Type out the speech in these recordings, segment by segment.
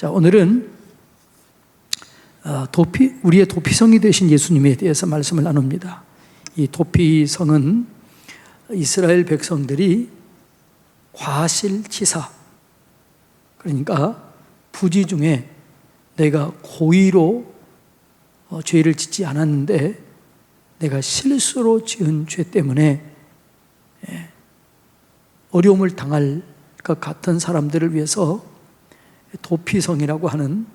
자, 오늘은 우리의 도피성이 되신 예수님에 대해서 말씀을 나눕니다. 이 도피성은 이스라엘 백성들이 과실치사, 그러니까 부지 중에 내가 고의로 죄를 짓지 않았는데 내가 실수로 지은 죄 때문에 어려움을 당할 것 같은 사람들을 위해서 도피성이라고 하는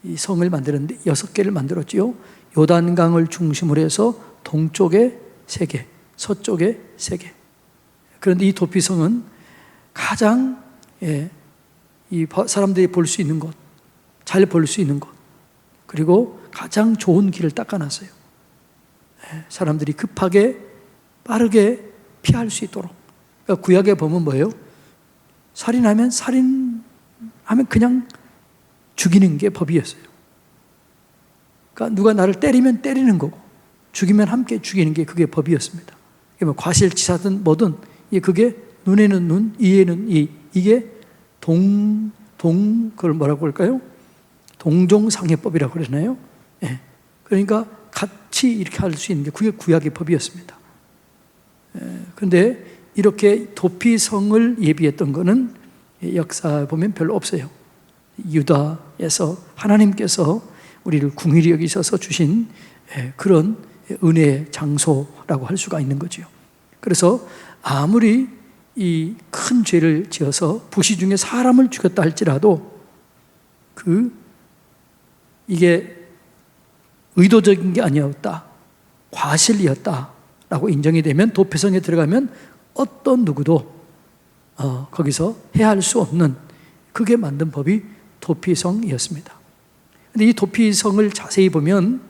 이 성을 만들었는데 6개를 만들었지요. 요단강을 중심으로 해서 동쪽에 3개, 서쪽에 3개. 그런데 이 도피성은 가장 이 사람들이 볼 수 있는 곳, 잘 볼 수 있는 곳, 그리고 가장 좋은 길을 닦아놨어요. 사람들이 급하게 빠르게 피할 수 있도록. 그러니까 구약에 보면 뭐예요? 살인하면 그냥 죽이는 게 법이었어요. 그러니까 누가 나를 때리면 때리는 거고 죽이면 함께 죽이는 게 그게 법이었습니다. 뭐 과실치사든 뭐든 그게 눈에는 눈, 이에는 이, 이게 그걸 뭐라고 할까요? 동종상해법이라고 그러나요? 그러니까 같이 이렇게 할 수 있는 게 그게 구약의 법이었습니다. 그런데 이렇게 도피성을 예비했던 거는 역사 보면 별로 없어요. 유다에서 하나님께서 우리를 긍휼히 여기셔서 주신 그런 은혜의 장소라고 할 수가 있는 거죠. 그래서 아무리 이 큰 죄를 지어서 부시 중에 사람을 죽였다 할지라도 이게 의도적인 게 아니었다, 과실이었다라고 인정이 되면 도피성에 들어가면 어떤 누구도 거기서 해할 수 없는 그게 만든 법이 도피성이었습니다. 그런데 이 도피성을 자세히 보면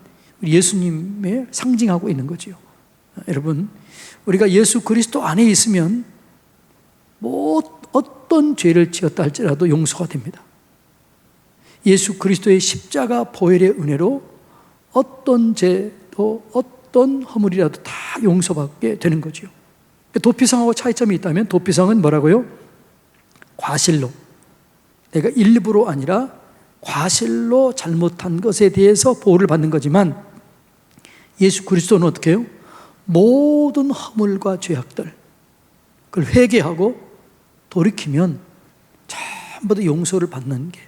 예수님의 상징하고 있는 거지요. 여러분, 우리가 예수 그리스도 안에 있으면 어떤 죄를 지었다 할지라도 용서가 됩니다. 예수 그리스도의 십자가 보혈의 은혜로 어떤 죄도 어떤 허물이라도 다 용서받게 되는 거지요. 도피성하고 차이점이 있다면 도피성은 뭐라고요? 과실로, 내가 일부러 아니라 과실로 잘못한 것에 대해서 보호를 받는 거지만 예수 그리스도는 어떻게 해요? 모든 허물과 죄악들 그걸 회개하고 돌이키면 전부 다 용서를 받는 게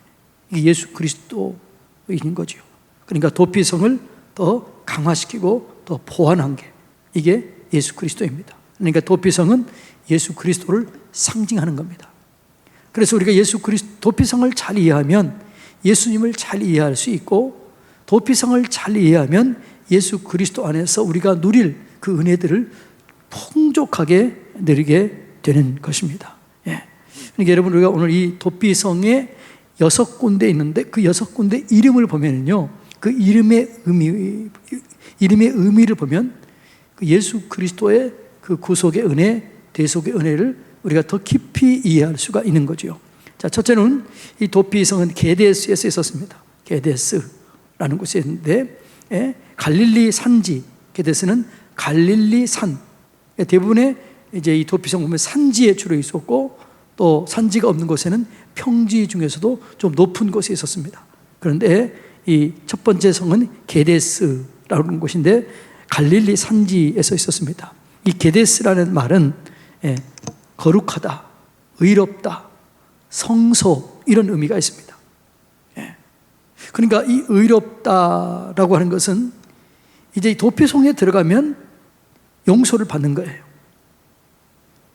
이게 예수 그리스도인 거죠. 그러니까 도피성을 더 강화시키고 더 보완한 게 이게 예수 그리스도입니다. 그러니까 도피성은 예수 그리스도를 상징하는 겁니다. 그래서 우리가 도피성을 잘 이해하면 예수님을 잘 이해할 수 있고, 도피성을 잘 이해하면 예수 그리스도 안에서 우리가 누릴 그 은혜들을 풍족하게 누리게 되는 것입니다. 그러니까 여러분, 우리가 오늘 이 도피성에 6군데 있는데 그 6군데 이름을 보면요, 그 이름의 의미를 보면 그 예수 그리스도의 그 구속의 은혜, 대속의 은혜를 우리가 더 깊이 이해할 수가 있는 거죠. 자, 첫째는 이 도피성은 게데스에서 있었습니다. 게데스라는 곳이 있는데 갈릴리 산지, 게데스는 갈릴리 산. 대부분의 이제 이 도피성 보면 산지에 주로 있었고, 또 산지가 없는 곳에는 평지 중에서도 좀 높은 곳에 있었습니다. 그런데 이 첫 번째 성은 게데스라는 곳인데 갈릴리 산지에서 있었습니다. 이 게데스라는 말은 거룩하다, 의롭다, 성소 이런 의미가 있습니다. 그러니까 이 의롭다라고 하는 것은 이제 도피성에 들어가면 용서를 받는 거예요.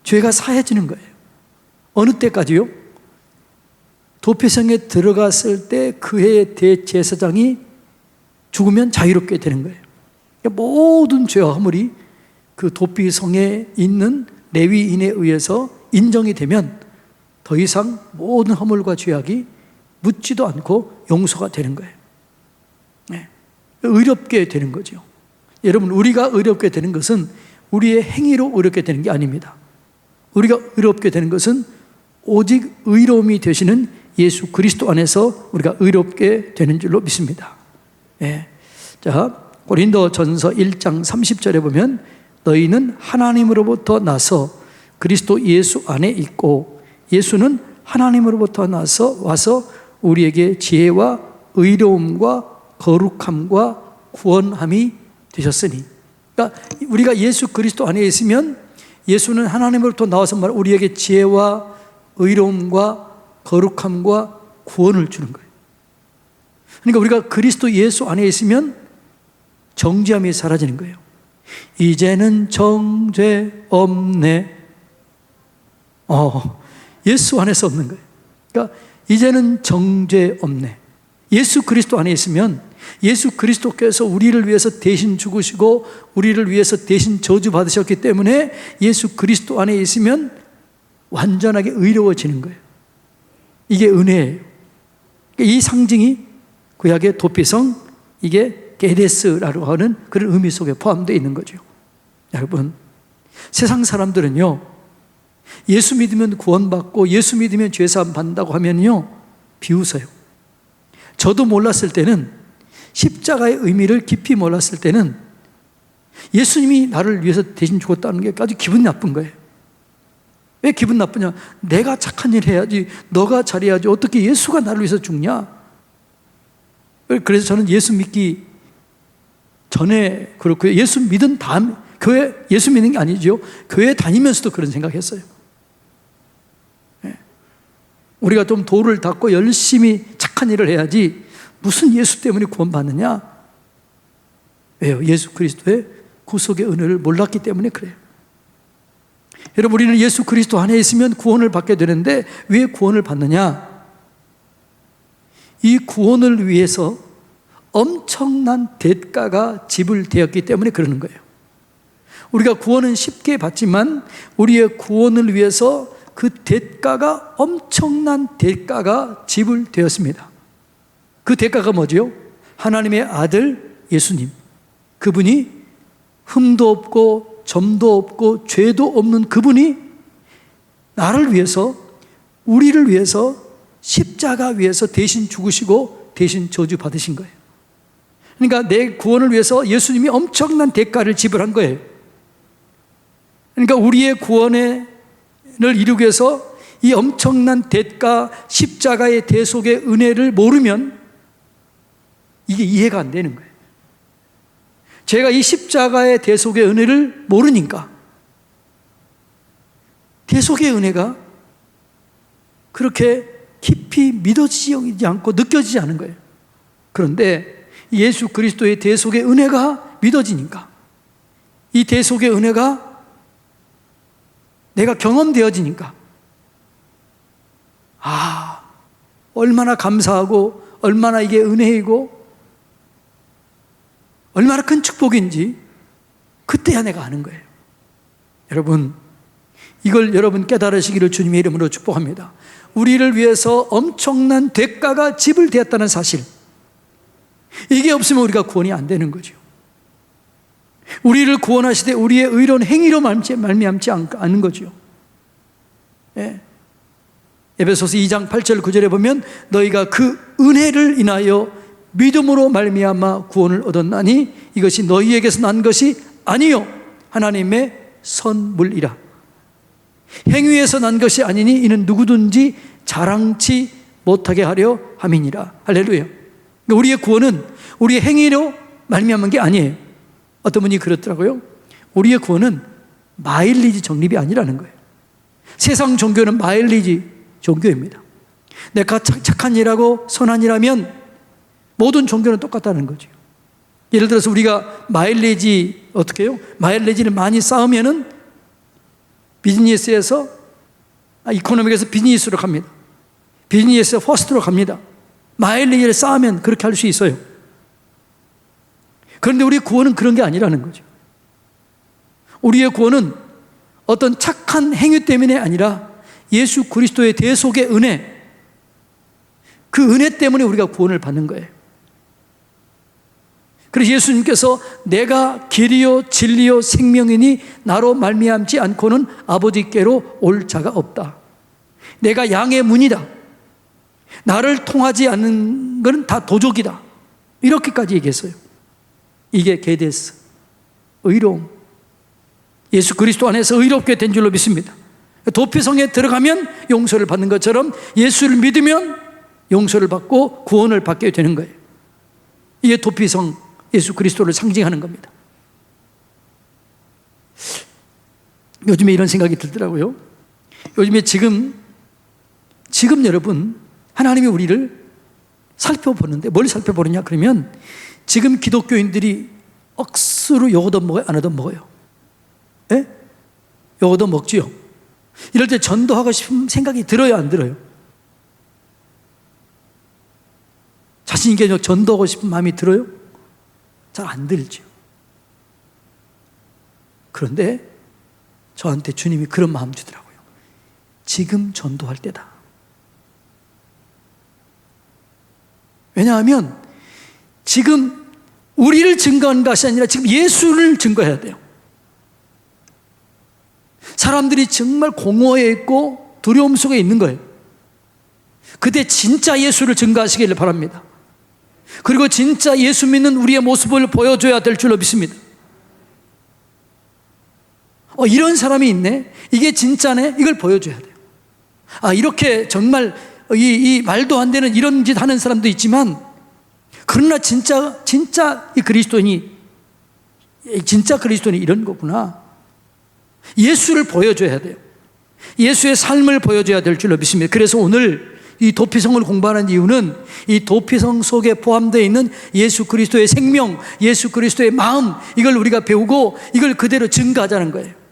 죄가 사해지는 거예요. 어느 때까지요? 도피성에 들어갔을 때 그의 대제사장이 죽으면 자유롭게 되는 거예요. 모든 죄와 허물이 그 도피성에 있는 레위인에 의해서 인정이 되면 더 이상 모든 허물과 죄악이 묻지도 않고 용서가 되는 거예요. 의롭게 되는 거죠. 여러분, 우리가 의롭게 되는 것은 우리의 행위로 의롭게 되는 게 아닙니다. 우리가 의롭게 되는 것은 오직 의로움이 되시는 예수 그리스도 안에서 우리가 의롭게 되는 줄로 믿습니다. 자, 고린도전서 1장 30절에 보면 너희는 하나님으로부터 나서 그리스도 예수 안에 있고 예수는 하나님으로부터 와서 우리에게 지혜와 의로움과 거룩함과 구원함이 되셨으니. 그러니까 우리가 예수 그리스도 안에 있으면 예수는 하나님으로부터 나와서 우리에게 지혜와 의로움과 거룩함과 구원을 주는 거예요. 그러니까 우리가 그리스도 예수 안에 있으면 정죄함이 사라지는 거예요. 이제는 정죄 없네. 예수 안에서 없는 거예요. 그러니까 이제는 정죄 없네. 예수 그리스도 안에 있으면 예수 그리스도께서 우리를 위해서 대신 죽으시고 우리를 위해서 대신 저주받으셨기 때문에 예수 그리스도 안에 있으면 완전하게 의로워지는 거예요. 이게 은혜예요. 이 상징이 구약의 도피성, 이게 게데스라고 하는 그런 의미 속에 포함되어 있는 거죠. 여러분, 세상 사람들은요, 예수 믿으면 구원받고 예수 믿으면 죄사함 받는다고 하면요 비웃어요. 저도 몰랐을 때는, 십자가의 의미를 깊이 몰랐을 때는 예수님이 나를 위해서 대신 죽었다는 게 아주 기분 나쁜 거예요. 왜 기분 나쁘냐? 내가 착한 일 해야지, 너가 잘해야지, 어떻게 예수가 나를 위해서 죽냐? 그래서 저는 예수 믿기 전에 그렇고요, 예수 믿은 다음, 교회 예수 믿는 게 아니죠, 교회 다니면서도 그런 생각했어요. 우리가 좀 도를 닦고 열심히 착한 일을 해야지 무슨 예수 때문에 구원받느냐? 왜요? 예수 그리스도의 구속의 은혜를 몰랐기 때문에 그래요. 여러분, 우리는 예수 그리스도 안에 있으면 구원을 받게 되는데 왜 구원을 받느냐? 이 구원을 위해서 엄청난 대가가 지불되었기 때문에 그러는 거예요. 우리가 구원은 쉽게 받지만 우리의 구원을 위해서 그 대가가, 엄청난 대가가 지불되었습니다. 그 대가가 뭐죠? 하나님의 아들 예수님, 그분이 흠도 없고 점도 없고 죄도 없는 그분이 나를 위해서, 우리를 위해서 십자가 위에서 대신 죽으시고 대신 저주 받으신 거예요. 그러니까 내 구원을 위해서 예수님이 엄청난 대가를 지불한 거예요. 그러니까 우리의 구원을 이루기 위해서 이 엄청난 대가, 십자가의 대속의 은혜를 모르면 이게 이해가 안 되는 거예요. 제가 이 십자가의 대속의 은혜를 모르니까 대속의 은혜가 그렇게 깊이 믿어지지 않고 느껴지지 않은 거예요. 그런데 예수 그리스도의 대속의 은혜가 믿어지니까, 이 대속의 은혜가 내가 경험되어지니까, 얼마나 감사하고 얼마나 이게 은혜이고 얼마나 큰 축복인지 그때야 내가 아는 거예요. 여러분, 이걸 여러분 깨달으시기를 주님의 이름으로 축복합니다. 우리를 위해서 엄청난 대가가 지불되었다는 사실, 이게 없으면 우리가 구원이 안 되는 거죠. 우리를 구원하시되 우리의 의로운 행위로 말미암지 않는 거죠. 에베소서 2장 8절 9절에 보면 너희가 그 은혜를 인하여 믿음으로 말미암아 구원을 얻었나니 이것이 너희에게서 난 것이 아니요 하나님의 선물이라. 행위에서 난 것이 아니니 이는 누구든지 자랑치 못하게 하려 함이니라. 할렐루야. 우리의 구원은 우리의 행위로 말미암은 게 아니에요. 어떤 분이 그렇더라고요. 우리의 구원은 마일리지 적립이 아니라는 거예요. 세상 종교는 마일리지 종교입니다. 내가 착한 일하고 선한 일하면 모든 종교는 똑같다는 거죠. 예를 들어서 우리가 마일리지 어떻게 해요? 마일리지를 많이 쌓으면은 비즈니스에서, 이코노믹에서 비즈니스로 갑니다. 비즈니스에서 퍼스트로 갑니다. 마일리지를 쌓으면 그렇게 할 수 있어요. 그런데 우리의 구원은 그런 게 아니라는 거죠. 우리의 구원은 어떤 착한 행위 때문에 아니라 예수 그리스도의 대속의 은혜, 그 은혜 때문에 우리가 구원을 받는 거예요. 그래서 예수님께서 내가 길이요 진리요 생명이니 나로 말미암지 않고는 아버지께로 올 자가 없다. 내가 양의 문이다. 나를 통하지 않는 것은 다 도적이다. 이렇게까지 얘기했어요. 이게 게데스, 의로움. 예수 그리스도 안에서 의롭게 된 줄로 믿습니다. 도피성에 들어가면 용서를 받는 것처럼 예수를 믿으면 용서를 받고 구원을 받게 되는 거예요. 이게 도피성 예수 그리스도를 상징하는 겁니다. 요즘에 이런 생각이 들더라고요. 요즘에 지금 여러분 하나님이 우리를 살펴보는데 뭘 살펴보느냐 그러면 지금 기독교인들이 억수로 욕 얻어먹어요? 안 얻어먹어요? 예? 욕 얻어먹지요. 이럴 때 전도하고 싶은 생각이 들어요? 안 들어요? 자신 있게 전도하고 싶은 마음이 들어요? 잘 안 들죠. 그런데 저한테 주님이 그런 마음 주더라고요. 지금 전도할 때다. 왜냐하면 지금 우리를 증거하는 것이 아니라 지금 예수를 증거해야 돼요. 사람들이 정말 공허해 있고 두려움 속에 있는 거예요. 그때 진짜 예수를 증거하시기를 바랍니다. 그리고 진짜 예수 믿는 우리의 모습을 보여줘야 될 줄로 믿습니다. 이런 사람이 있네? 이게 진짜네? 이걸 보여줘야 돼요. 이렇게 정말 이 말도 안 되는 이런 짓 하는 사람도 있지만, 그러나 진짜 이 그리스도인이 이런 거구나. 예수를 보여줘야 돼요. 예수의 삶을 보여줘야 될 줄로 믿습니다. 그래서 오늘 이 도피성을 공부하는 이유는 이 도피성 속에 포함되어 있는 예수 그리스도의 생명, 예수 그리스도의 마음, 이걸 우리가 배우고 이걸 그대로 증거하자는 거예요.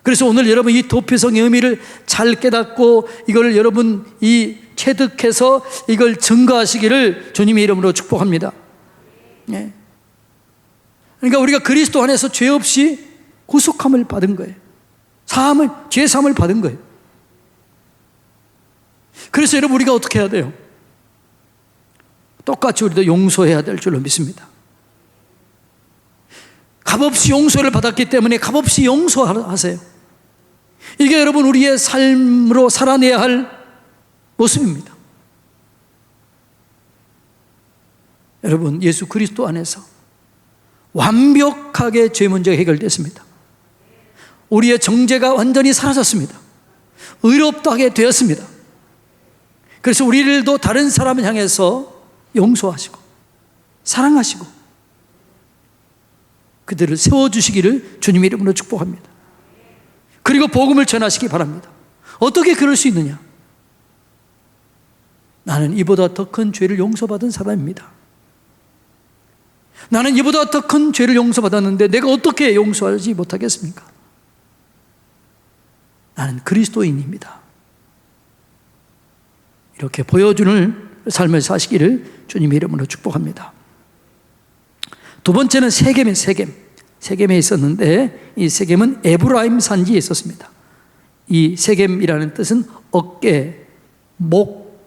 그래서 오늘 여러분 이 도피성의 의미를 잘 깨닫고 이걸 여러분 체득해서 이걸 증거하시기를 주님의 이름으로 축복합니다. 예. 그러니까 우리가 그리스도 안에서 죄 없이 구속함을 받은 거예요. 죄 사함을 받은 거예요. 그래서 여러분 우리가 어떻게 해야 돼요? 똑같이 우리도 용서해야 될 줄로 믿습니다. 값없이 용서를 받았기 때문에 값없이 용서하세요. 이게 여러분 우리의 삶으로 살아내야 할 모습입니다. 여러분 예수 그리스도 안에서 완벽하게 죄 문제가 해결됐습니다. 우리의 정죄가 완전히 사라졌습니다. 의롭다게 되었습니다. 그래서 우리를도 다른 사람을 향해서 용서하시고 사랑하시고 그들을 세워주시기를 주님의 이름으로 축복합니다. 그리고 복음을 전하시기 바랍니다. 어떻게 그럴 수 있느냐? 나는 이보다 더 큰 죄를 용서받은 사람입니다. 나는 이보다 더 큰 죄를 용서받았는데 내가 어떻게 용서하지 못하겠습니까? 나는 그리스도인입니다. 이렇게 보여주는 삶을 사시기를 주님의 이름으로 축복합니다. 두 번째는 세겜이에요. 세겜에 있었는데 이 세겜은 에브라임 산지에 있었습니다. 이 세겜이라는 뜻은 어깨, 목,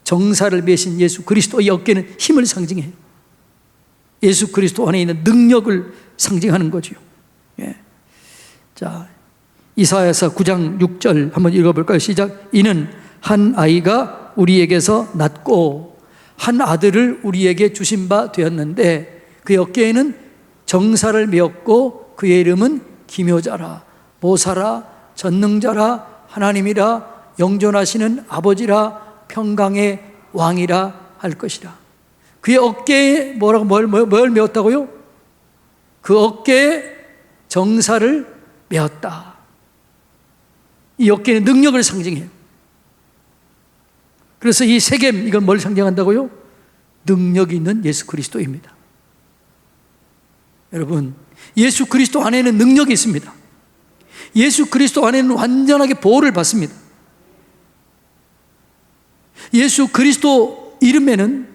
정사를 메신 예수 그리스도. 이 어깨는 힘을 상징해요. 예수 그리스도 안에 있는 능력을 상징하는 거죠. 예. 자, 이사야서 9장 6절 한번 읽어볼까요? 시작. 이는 한 아이가 우리에게서 낳고 한 아들을 우리에게 주신 바 되었는데 그의 어깨에는 정사를 메었고 그의 이름은 기묘자라, 모사라, 전능자라, 하나님이라, 영존하시는 아버지라, 평강의 왕이라 할 것이라. 그의 어깨에 뭘 메었다고요? 그 어깨에 정사를 메었다. 이 어깨는 능력을 상징해요. 그래서 이 세겜, 이건 뭘 상징한다고요? 능력이 있는 예수 그리스도입니다. 여러분, 예수 그리스도 안에는 능력이 있습니다. 예수 그리스도 안에는 완전하게 보호를 받습니다. 예수 그리스도 이름에는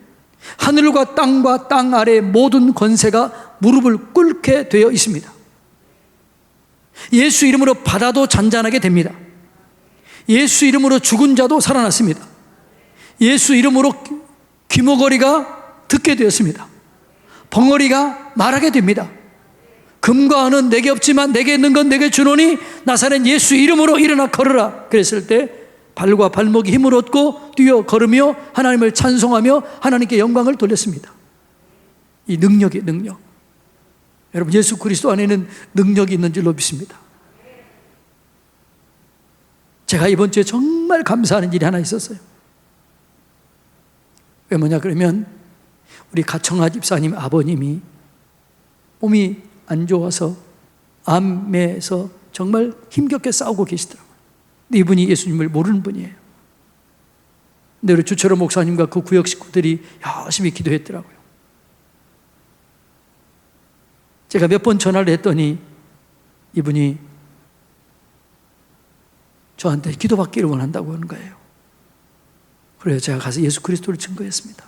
하늘과 땅과 땅 아래의 모든 권세가 무릎을 꿇게 되어 있습니다. 예수 이름으로 바다도 잔잔하게 됩니다. 예수 이름으로 죽은 자도 살아났습니다. 예수 이름으로 귀머거리가 듣게 되었습니다. 벙어리가 말하게 됩니다. 금과 은은 내게 없지만 내게 있는 건 내게 주노니 나사렛 예수 이름으로 일어나 걸으라. 그랬을 때 발과 발목이 힘을 얻고 뛰어 걸으며 하나님을 찬송하며 하나님께 영광을 돌렸습니다. 이 능력이 능력. 여러분 예수 그리스도 안에는 능력이 있는 줄로 믿습니다. 제가 이번 주에 정말 감사하는 일이 하나 있었어요. 왜 뭐냐 그러면 우리 가청아 집사님 아버님이 몸이 안 좋아서 암에서 정말 힘겹게 싸우고 계시더라고요. 근데 이분이 예수님을 모르는 분이에요. 근데 우리 주철호 목사님과 그 구역 식구들이 열심히 기도했더라고요. 제가 몇 번 전화를 했더니 이분이 저한테 기도받기를 원한다고 하는 거예요. 그래서 제가 가서 예수 그리스도를 증거했습니다.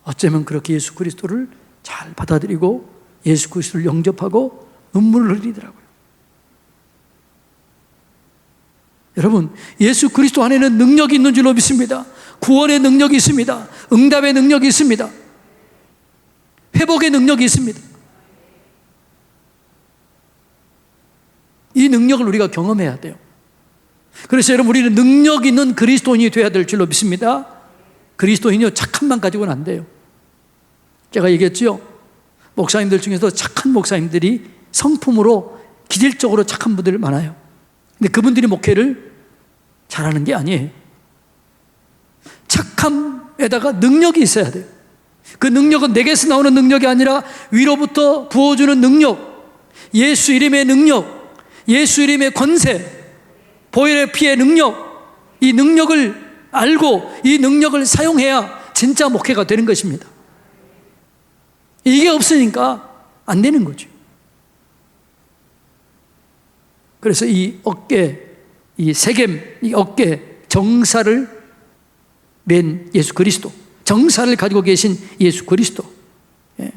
어쩌면 그렇게 예수 그리스도를 잘 받아들이고 예수 그리스도를 영접하고 눈물을 흘리더라고요. 여러분, 예수 그리스도 안에는 능력이 있는 줄로 믿습니다. 구원의 능력이 있습니다. 응답의 능력이 있습니다. 회복의 능력이 있습니다. 이 능력을 우리가 경험해야 돼요. 그래서 여러분, 우리는 능력 있는 그리스도인이 되어야 될 줄로 믿습니다. 그리스도인이요, 착함만 가지고는 안 돼요. 제가 얘기했죠. 목사님들 중에서 착한 목사님들이 성품으로 기질적으로 착한 분들 많아요. 근데 그분들이 목회를 잘하는 게 아니에요. 착함에다가 능력이 있어야 돼요. 그 능력은 내게서 나오는 능력이 아니라 위로부터 부어주는 능력, 예수 이름의 능력, 예수 이름의 권세, 보혈의 피의 능력, 이 능력을 알고 이 능력을 사용해야 진짜 목회가 되는 것입니다. 이게 없으니까 안 되는 거죠. 그래서 이 어깨, 이 세겜, 이 어깨 정사를 맨 예수 그리스도, 정사를 가지고 계신 예수 그리스도. 예.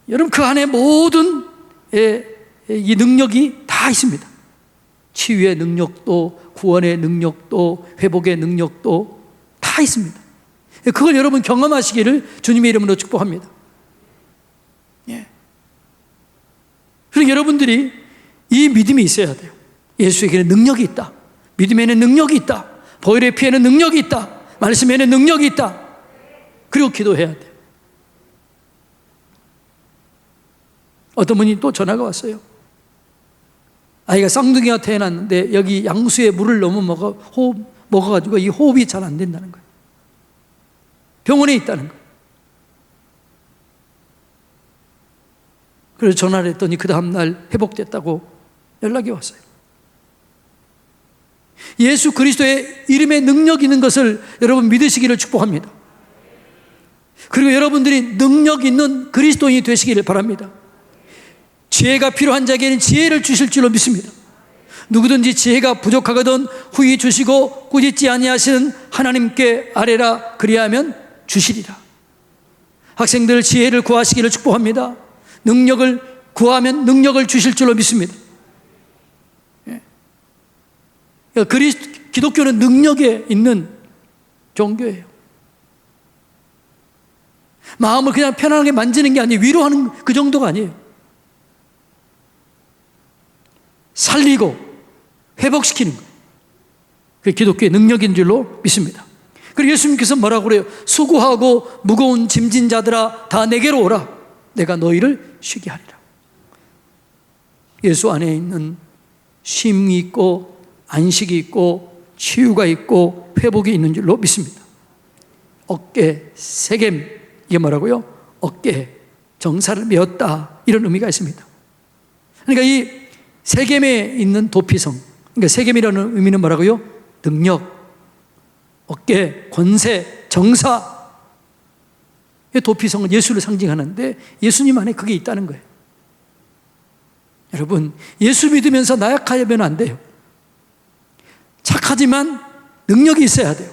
여러분, 그 안에 모든 이 능력이 다 있습니다. 치유의 능력도, 구원의 능력도, 회복의 능력도 다 있습니다. 그걸 여러분 경험하시기를 주님의 이름으로 축복합니다. 예. 그러니까 여러분들이 이 믿음이 있어야 돼요. 예수에게는 능력이 있다. 믿음에는 능력이 있다. 보혈의 피에는 능력이 있다. 말씀에는 능력이 있다. 그리고 기도해야 돼요. 어떤 분이 또 전화가 왔어요. 아이가 쌍둥이가 태어났는데 여기 양수에 물을 너무 먹어가지고 이 호흡이 잘 안 된다는 거예요. 병원에 있다는 거예요. 그래서 전화를 했더니 그 다음날 회복됐다고 연락이 왔어요. 예수 그리스도의 이름에 능력 있는 것을 여러분 믿으시기를 축복합니다. 그리고 여러분들이 능력 있는 그리스도인이 되시기를 바랍니다. 지혜가 필요한 자에게는 지혜를 주실 줄로 믿습니다. 누구든지 지혜가 부족하거든 후히 주시고 꾸짖지 아니하시는 하나님께 아뢰라 그리하면 주시리라. 학생들 지혜를 구하시기를 축복합니다. 능력을 구하면 능력을 주실 줄로 믿습니다. 기독교는 능력에 있는 종교예요. 마음을 그냥 편안하게 만지는 게 아니에요. 위로하는 그 정도가 아니에요. 살리고 회복시키는 거예요. 그게 기독교의 능력인 줄로 믿습니다. 그리고 예수님께서 뭐라고 그래요? 수고하고 무거운 짐진 자들아 다 내게로 오라. 내가 너희를 쉬게 하리라. 예수 안에 있는 쉼이 있고 안식이 있고 치유가 있고 회복이 있는 줄로 믿습니다. 어깨 세겜, 이게 뭐라고요? 어깨 정사를 메었다, 이런 의미가 있습니다. 그러니까 이 세겜에 있는 도피성, 그러니까 세겜이라는 의미는 뭐라고요? 능력, 어깨, 권세, 정사. 도피성은 예수를 상징하는데 예수님 안에 그게 있다는 거예요. 여러분, 예수 믿으면서 나약하면 안 돼요. 착하지만 능력이 있어야 돼요.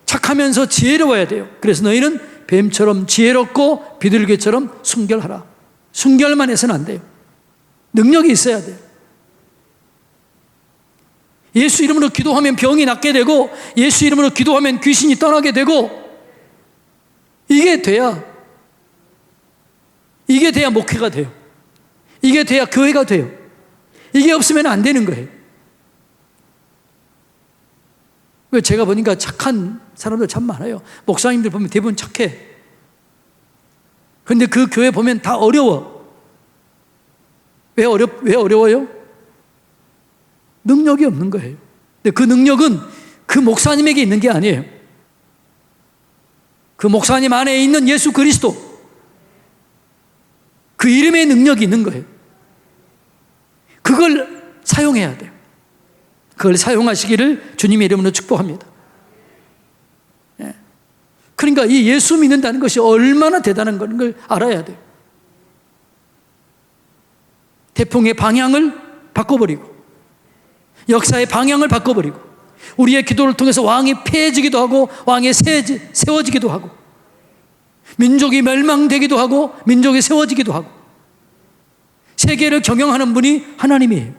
착하면서 지혜로워야 돼요. 그래서 너희는 뱀처럼 지혜롭고 비둘기처럼 순결하라. 순결만 해서는 안 돼요. 능력이 있어야 돼요. 예수 이름으로 기도하면 병이 낫게 되고 예수 이름으로 기도하면 귀신이 떠나게 되고, 이게 돼야 목회가 돼요. 이게 돼야 교회가 돼요. 이게 없으면 안 되는 거예요. 제가 보니까 착한 사람들 참 많아요. 목사님들 보면 대부분 착해. 그런데 그 교회 보면 다 어려워. 왜 어려워요? 능력이 없는 거예요. 근데 그 능력은 그 그 목사님에게 있는 게 아니에요. 그 목사님 안에 있는 예수 그리스도, 그 이름의 능력이 있는 거예요. 그걸 사용해야 돼요. 그걸 사용하시기를 주님의 이름으로 축복합니다. 그러니까 이 예수 믿는다는 것이 얼마나 대단한 걸 알아야 돼요. 태풍의 방향을 바꿔버리고, 역사의 방향을 바꿔버리고, 우리의 기도를 통해서 왕이 패해지기도 하고 왕이 세워지기도 하고, 민족이 멸망되기도 하고 민족이 세워지기도 하고, 세계를 경영하는 분이 하나님이에요.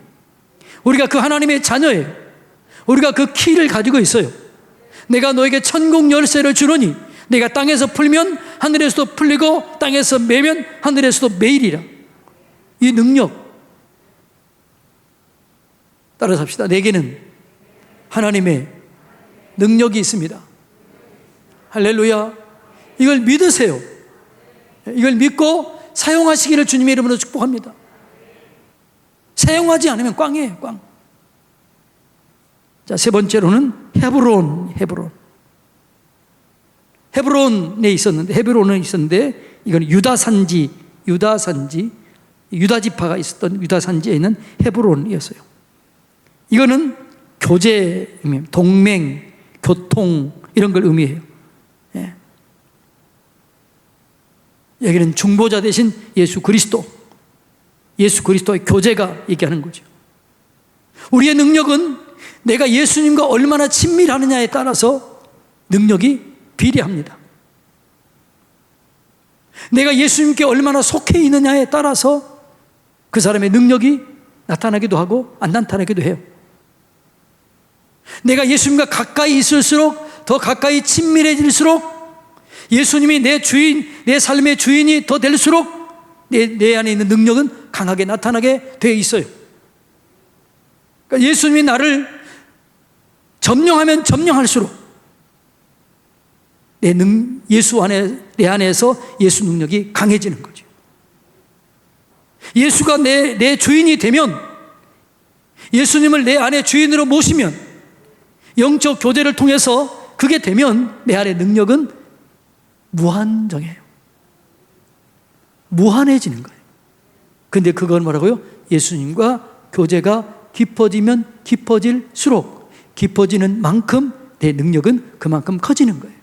우리가 그 하나님의 자녀예요. 우리가 그 키를 가지고 있어요. 내가 너에게 천국 열쇠를 주노니 내가 땅에서 풀면 하늘에서도 풀리고 땅에서 매면 하늘에서도 매이리라. 이 능력 따라서 합시다. 내게는 하나님의 능력이 있습니다. 할렐루야. 이걸 믿으세요. 이걸 믿고 사용하시기를 주님의 이름으로 축복합니다. 사용하지 않으면 꽝이에요, 꽝. 자, 세 번째로는 헤브론에 있었는데 이건 유다 지파가 있었던 유다 산지에 있는 헤브론이었어요. 이거는 교제, 동맹, 교통 이런 걸 의미해요. 예. 여기는 중보자 대신 예수 그리스도의 교제가 얘기하는 거죠. 우리의 능력은 내가 예수님과 얼마나 친밀하느냐에 따라서 능력이 비례합니다. 내가 예수님께 얼마나 속해 있느냐에 따라서 그 사람의 능력이 나타나기도 하고 안 나타나기도 해요. 내가 예수님과 가까이 있을수록, 더 가까이 친밀해질수록, 예수님이 내 주인, 내 삶의 주인이 더 될수록 내 안에 있는 능력은 강하게 나타나게 되어 있어요. 그러니까 예수님이 나를 점령하면 점령할수록 내 안에서 예수 능력이 강해지는 거죠. 예수가 내 주인이 되면, 예수님을 내 안에 주인으로 모시면, 영적 교제를 통해서 그게 되면 내 안의 능력은 무한정해요. 무한해지는 거예요. 근데 그건 뭐라고요? 예수님과 교제가 깊어지면 깊어질수록, 깊어지는 만큼 내 능력은 그만큼 커지는 거예요.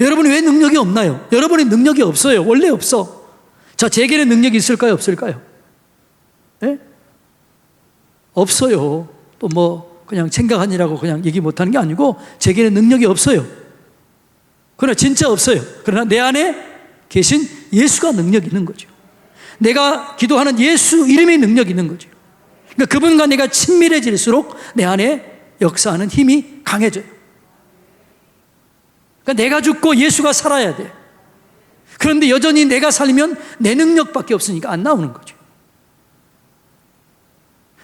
여러분이 왜 능력이 없나요? 여러분이 능력이 없어요. 원래 없어. 자, 제게는 능력이 있을까요? 없을까요? 네? 없어요. 또 뭐 그냥 생각하느라고 그냥 얘기 못하는 게 아니고, 제게는 능력이 없어요. 그러나 진짜 없어요. 그러나 내 안에 계신 예수가 능력이 있는 거죠. 내가 기도하는 예수 이름의 능력이 있는 거죠. 그러니까 그분과 내가 친밀해질수록 내 안에 역사하는 힘이 강해져요. 그러니까 내가 죽고 예수가 살아야 돼. 그런데 여전히 내가 살면 내 능력밖에 없으니까 안 나오는 거죠.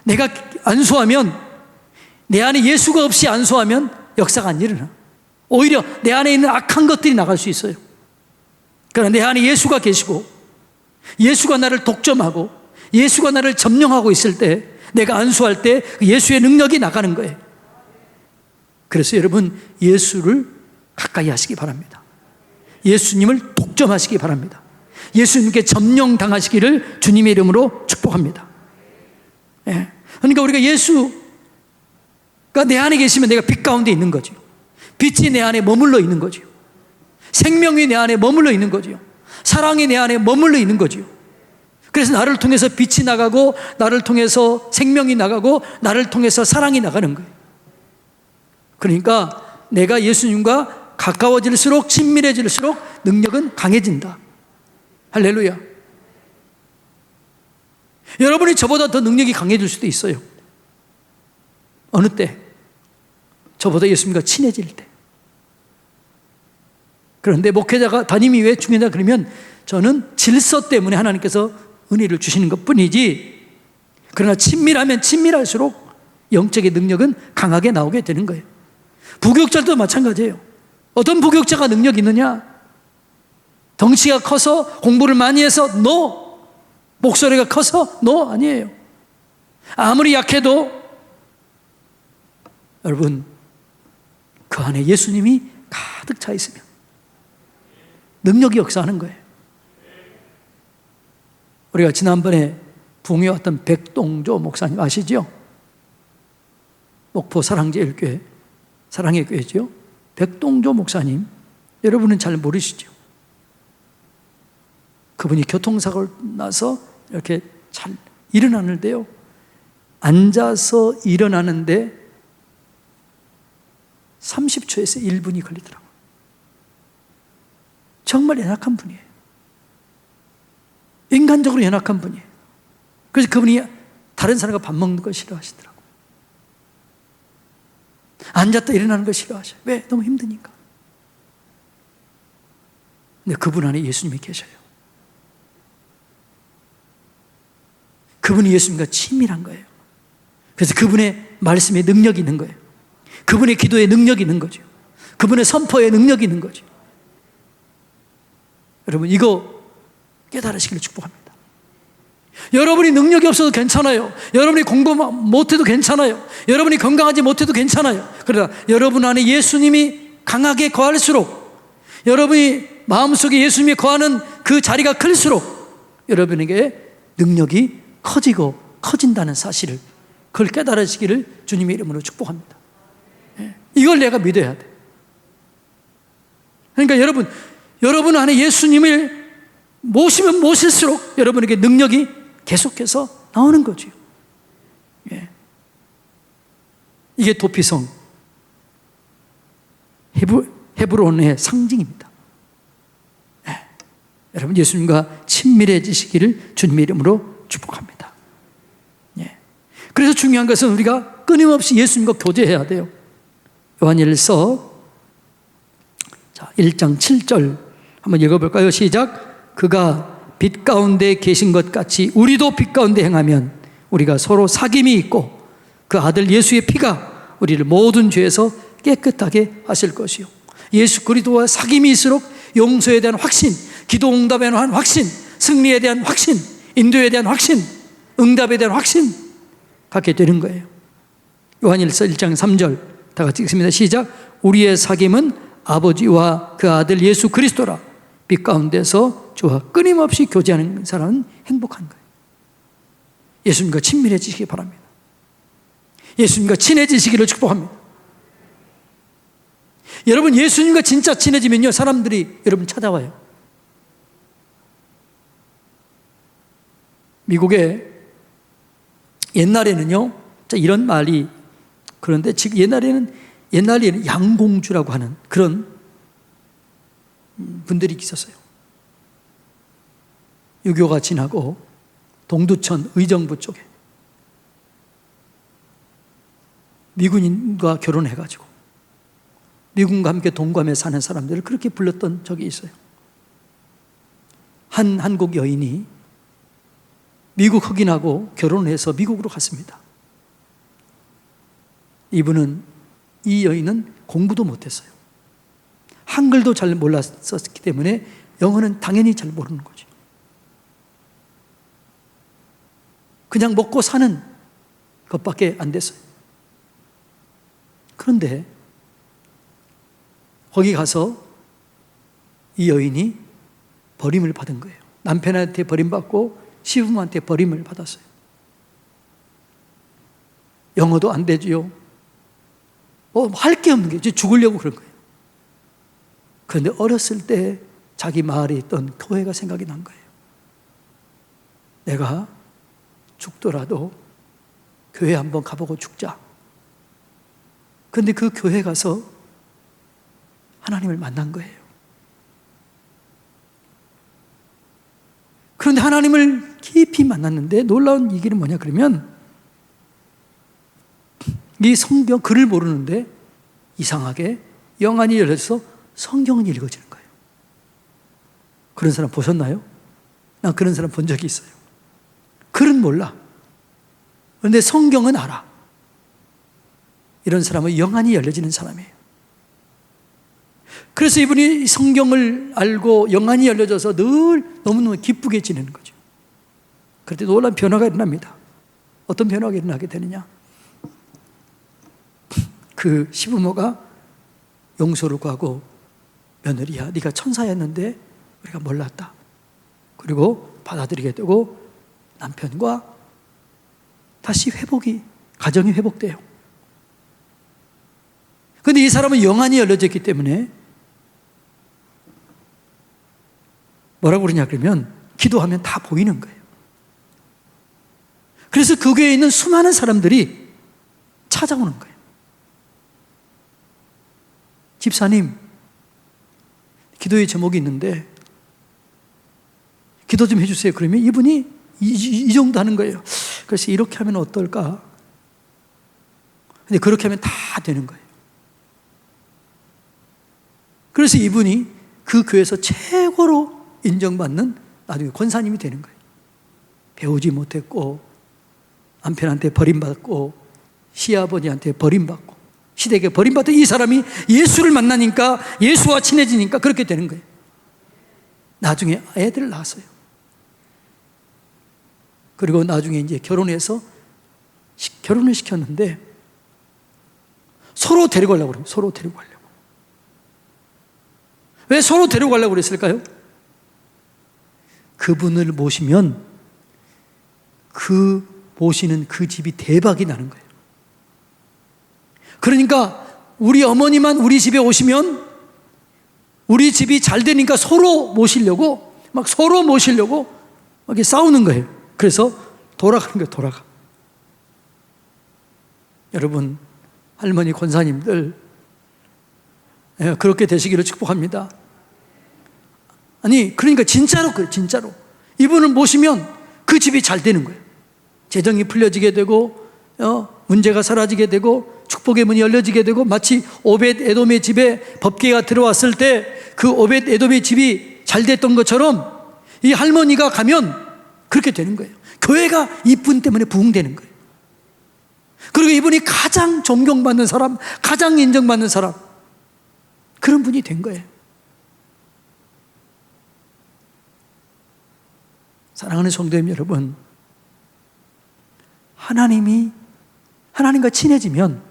내가 안수하면, 내 안에 예수가 없이 안수하면 역사가 안 일어나. 오히려 내 안에 있는 악한 것들이 나갈 수 있어요. 그러나 내 안에 예수가 계시고 예수가 나를 독점하고 예수가 나를 점령하고 있을 때, 내가 안수할 때 예수의 능력이 나가는 거예요. 그래서 여러분, 예수를 가까이 하시기 바랍니다. 예수님을 독점하시기 바랍니다. 예수님께 점령당하시기를 주님의 이름으로 축복합니다. 예. 그러니까 우리가 예수가 내 안에 계시면 내가 빛 가운데 있는 거죠. 빛이 내 안에 머물러 있는 거죠. 생명이 내 안에 머물러 있는 거죠. 사랑이 내 안에 머물러 있는 거죠. 그래서 나를 통해서 빛이 나가고, 나를 통해서 생명이 나가고, 나를 통해서 사랑이 나가는 거예요. 그러니까 내가 예수님과 가까워질수록, 친밀해질수록 능력은 강해진다. 할렐루야. 여러분이 저보다 더 능력이 강해질 수도 있어요. 어느 때? 저보다 예수님과 친해질 때. 그런데 목회자가, 담임이 왜 중요하냐 그러면, 저는 질서 때문에 하나님께서 은혜를 주시는 것 뿐이지, 그러나 친밀하면 친밀할수록 영적인 능력은 강하게 나오게 되는 거예요. 부교육자도 마찬가지예요. 어떤 부교육자가 능력이 있느냐? 덩치가 커서 공부를 많이 해서 no. 목소리가 커서 no. 아니에요. 아무리 약해도 여러분, 그 안에 예수님이 가득 차 있으면 능력이 역사하는 거예요. 우리가 지난번에 부흥에 왔던 백동조 목사님 아시죠? 목포 사랑제일교회, 사랑의 교회죠. 백동조 목사님, 여러분은 잘 모르시죠? 그분이 교통사고를 나서 이렇게 잘 일어나는데요, 앉아서 일어나는데 30초에서 1분이 걸리더라고요. 정말 연약한 분이에요. 인간적으로 연약한 분이에요. 그래서 그분이 다른 사람과 밥 먹는 걸 싫어하시더라고요. 앉았다 일어나는 걸 싫어하셔요. 왜? 너무 힘드니까. 근데 그분 안에 예수님이 계셔요. 그분이 예수님과 친밀한 거예요. 그래서 그분의 말씀에 능력이 있는 거예요. 그분의 기도에 능력이 있는 거죠. 그분의 선포에 능력이 있는 거죠. 여러분, 이거 깨달으시기를 축복합니다. 여러분이 능력이 없어도 괜찮아요. 여러분이 공부 못해도 괜찮아요. 여러분이 건강하지 못해도 괜찮아요. 그러나 여러분 안에 예수님이 강하게 거할수록, 여러분이 마음속에 예수님이 거하는 그 자리가 클수록 여러분에게 능력이 커지고 커진다는 사실을, 그걸 깨달으시기를 주님의 이름으로 축복합니다. 이걸 내가 믿어야 돼. 그러니까 여러분 안에 예수님을 모시면 모실수록 여러분에게 능력이 계속해서 나오는 거죠. 이게 도피성, 헤브론의 상징입니다. 여러분, 예수님과 친밀해지시기를 주님의 이름으로 축복합니다. 그래서 중요한 것은 우리가 끊임없이 예수님과 교제해야 돼요. 요한일서 1장 7절 한번 읽어볼까요? 시작. 그가 빛 가운데 계신 것 같이 우리도 빛 가운데 행하면 우리가 서로 사귐이 있고 그 아들 예수의 피가 우리를 모든 죄에서 깨끗하게 하실 것이요. 예수 그리스도와 사귐이 있을수록 용서에 대한 확신, 기도 응답에 대한 확신, 승리에 대한 확신, 인도에 대한 확신, 응답에 대한 확신 갖게 되는 거예요. 요한일서 1장 3절 다 같이 읽습니다. 시작. 우리의 사귐은 아버지와 그 아들 예수 그리스도라. 빛 가운데서 주와 끊임없이 교제하는 사람은 행복한 거예요. 예수님과 친밀해지시기 바랍니다. 예수님과 친해지시기를 축복합니다. 여러분, 예수님과 진짜 친해지면요, 사람들이 여러분 찾아와요. 미국에 옛날에는요, 이런 말이, 그런데 지금 옛날에는 양공주라고 하는 그런 분들이 있었어요. 유교가 지나고 동두천 의정부 쪽에 미군인과 결혼해가지고 미군과 함께 동감에 사는 사람들을 그렇게 불렀던 적이 있어요. 한 한국 여인이 미국 흑인하고 결혼해서 미국으로 갔습니다. 이 여인은 공부도 못했어요. 한글도 잘 몰랐었기 때문에 영어는 당연히 잘 모르는 거죠. 그냥 먹고 사는 것밖에 안 됐어요. 그런데 거기 가서 이 여인이 버림을 받은 거예요. 남편한테 버림받고 시부모한테 버림을 받았어요. 영어도 안 되지요. 할 게 없는 게 죽으려고 그런 거예요. 그런데 어렸을 때 자기 마을에 있던 교회가 생각이 난 거예요. 내가 죽더라도 교회 한번 가보고 죽자. 그런데 그 교회 가서 하나님을 만난 거예요. 그런데 하나님을 깊이 만났는데 놀라운 얘기는 뭐냐 그러면, 이 성경 글을 모르는데 이상하게 영안이 열려서 성경은 읽어지는 거예요. 그런 사람 보셨나요? 난 그런 사람 본 적이 있어요. 글은 몰라. 그런데 성경은 알아. 이런 사람은 영안이 열려지는 사람이에요. 그래서 이분이 성경을 알고 영안이 열려져서 늘 너무너무 기쁘게 지내는 거죠. 그럴 때 놀라운 변화가 일어납니다. 어떤 변화가 일어나게 되느냐? 그 시부모가 용서를 구하고 며느리야, 네가 천사였는데 우리가 몰랐다. 그리고 받아들이게 되고 남편과 다시 가정이 회복돼요. 그런데 이 사람은 영안이 열려졌기 때문에 뭐라고 그러냐 그러면 기도하면 다 보이는 거예요. 그래서 그 교회에 있는 수많은 사람들이 찾아오는 거예요. 집사님, 기도의 제목이 있는데 기도 좀 해주세요. 그러면 이분이 이 정도 하는 거예요. 그래서 이렇게 하면 어떨까? 근데 그렇게 하면 다 되는 거예요. 그래서 이분이 그 교회에서 최고로 인정받는 나중에 권사님이 되는 거예요. 배우지 못했고 남편한테 버림받고 시아버지한테 버림받고 시댁에 버림받던 이 사람이 예수를 만나니까 예수와 친해지니까 그렇게 되는 거예요. 나중에 애들을 낳았어요. 그리고 나중에 이제 결혼해서 결혼을 시켰는데 서로 데리고 가려고 그래요. 서로 데리고 가려고. 왜 서로 데리고 가려고 그랬을까요? 그분을 모시면 모시는 그 집이 대박이 나는 거예요. 그러니까 우리 어머니만 우리 집에 오시면 우리 집이 잘 되니까 서로 모시려고 막 이렇게 싸우는 거예요. 그래서 돌아가는 거예요. 돌아가. 여러분, 할머니 권사님들 그렇게 되시기를 축복합니다. 아니 그러니까 진짜로 그래요. 진짜로 이분을 모시면 그 집이 잘 되는 거예요. 재정이 풀려지게 되고 문제가 사라지게 되고 축복의 문이 열려지게 되고, 마치 오벳 에돔의 집에 법궤가 들어왔을 때 그 오벳 에돔의 집이 잘 됐던 것처럼 이 할머니가 가면 그렇게 되는 거예요. 교회가 이분 때문에 부흥되는 거예요. 그리고 이분이 가장 존경받는 사람, 가장 인정받는 사람, 그런 분이 된 거예요. 사랑하는 성도님 여러분, 하나님과 친해지면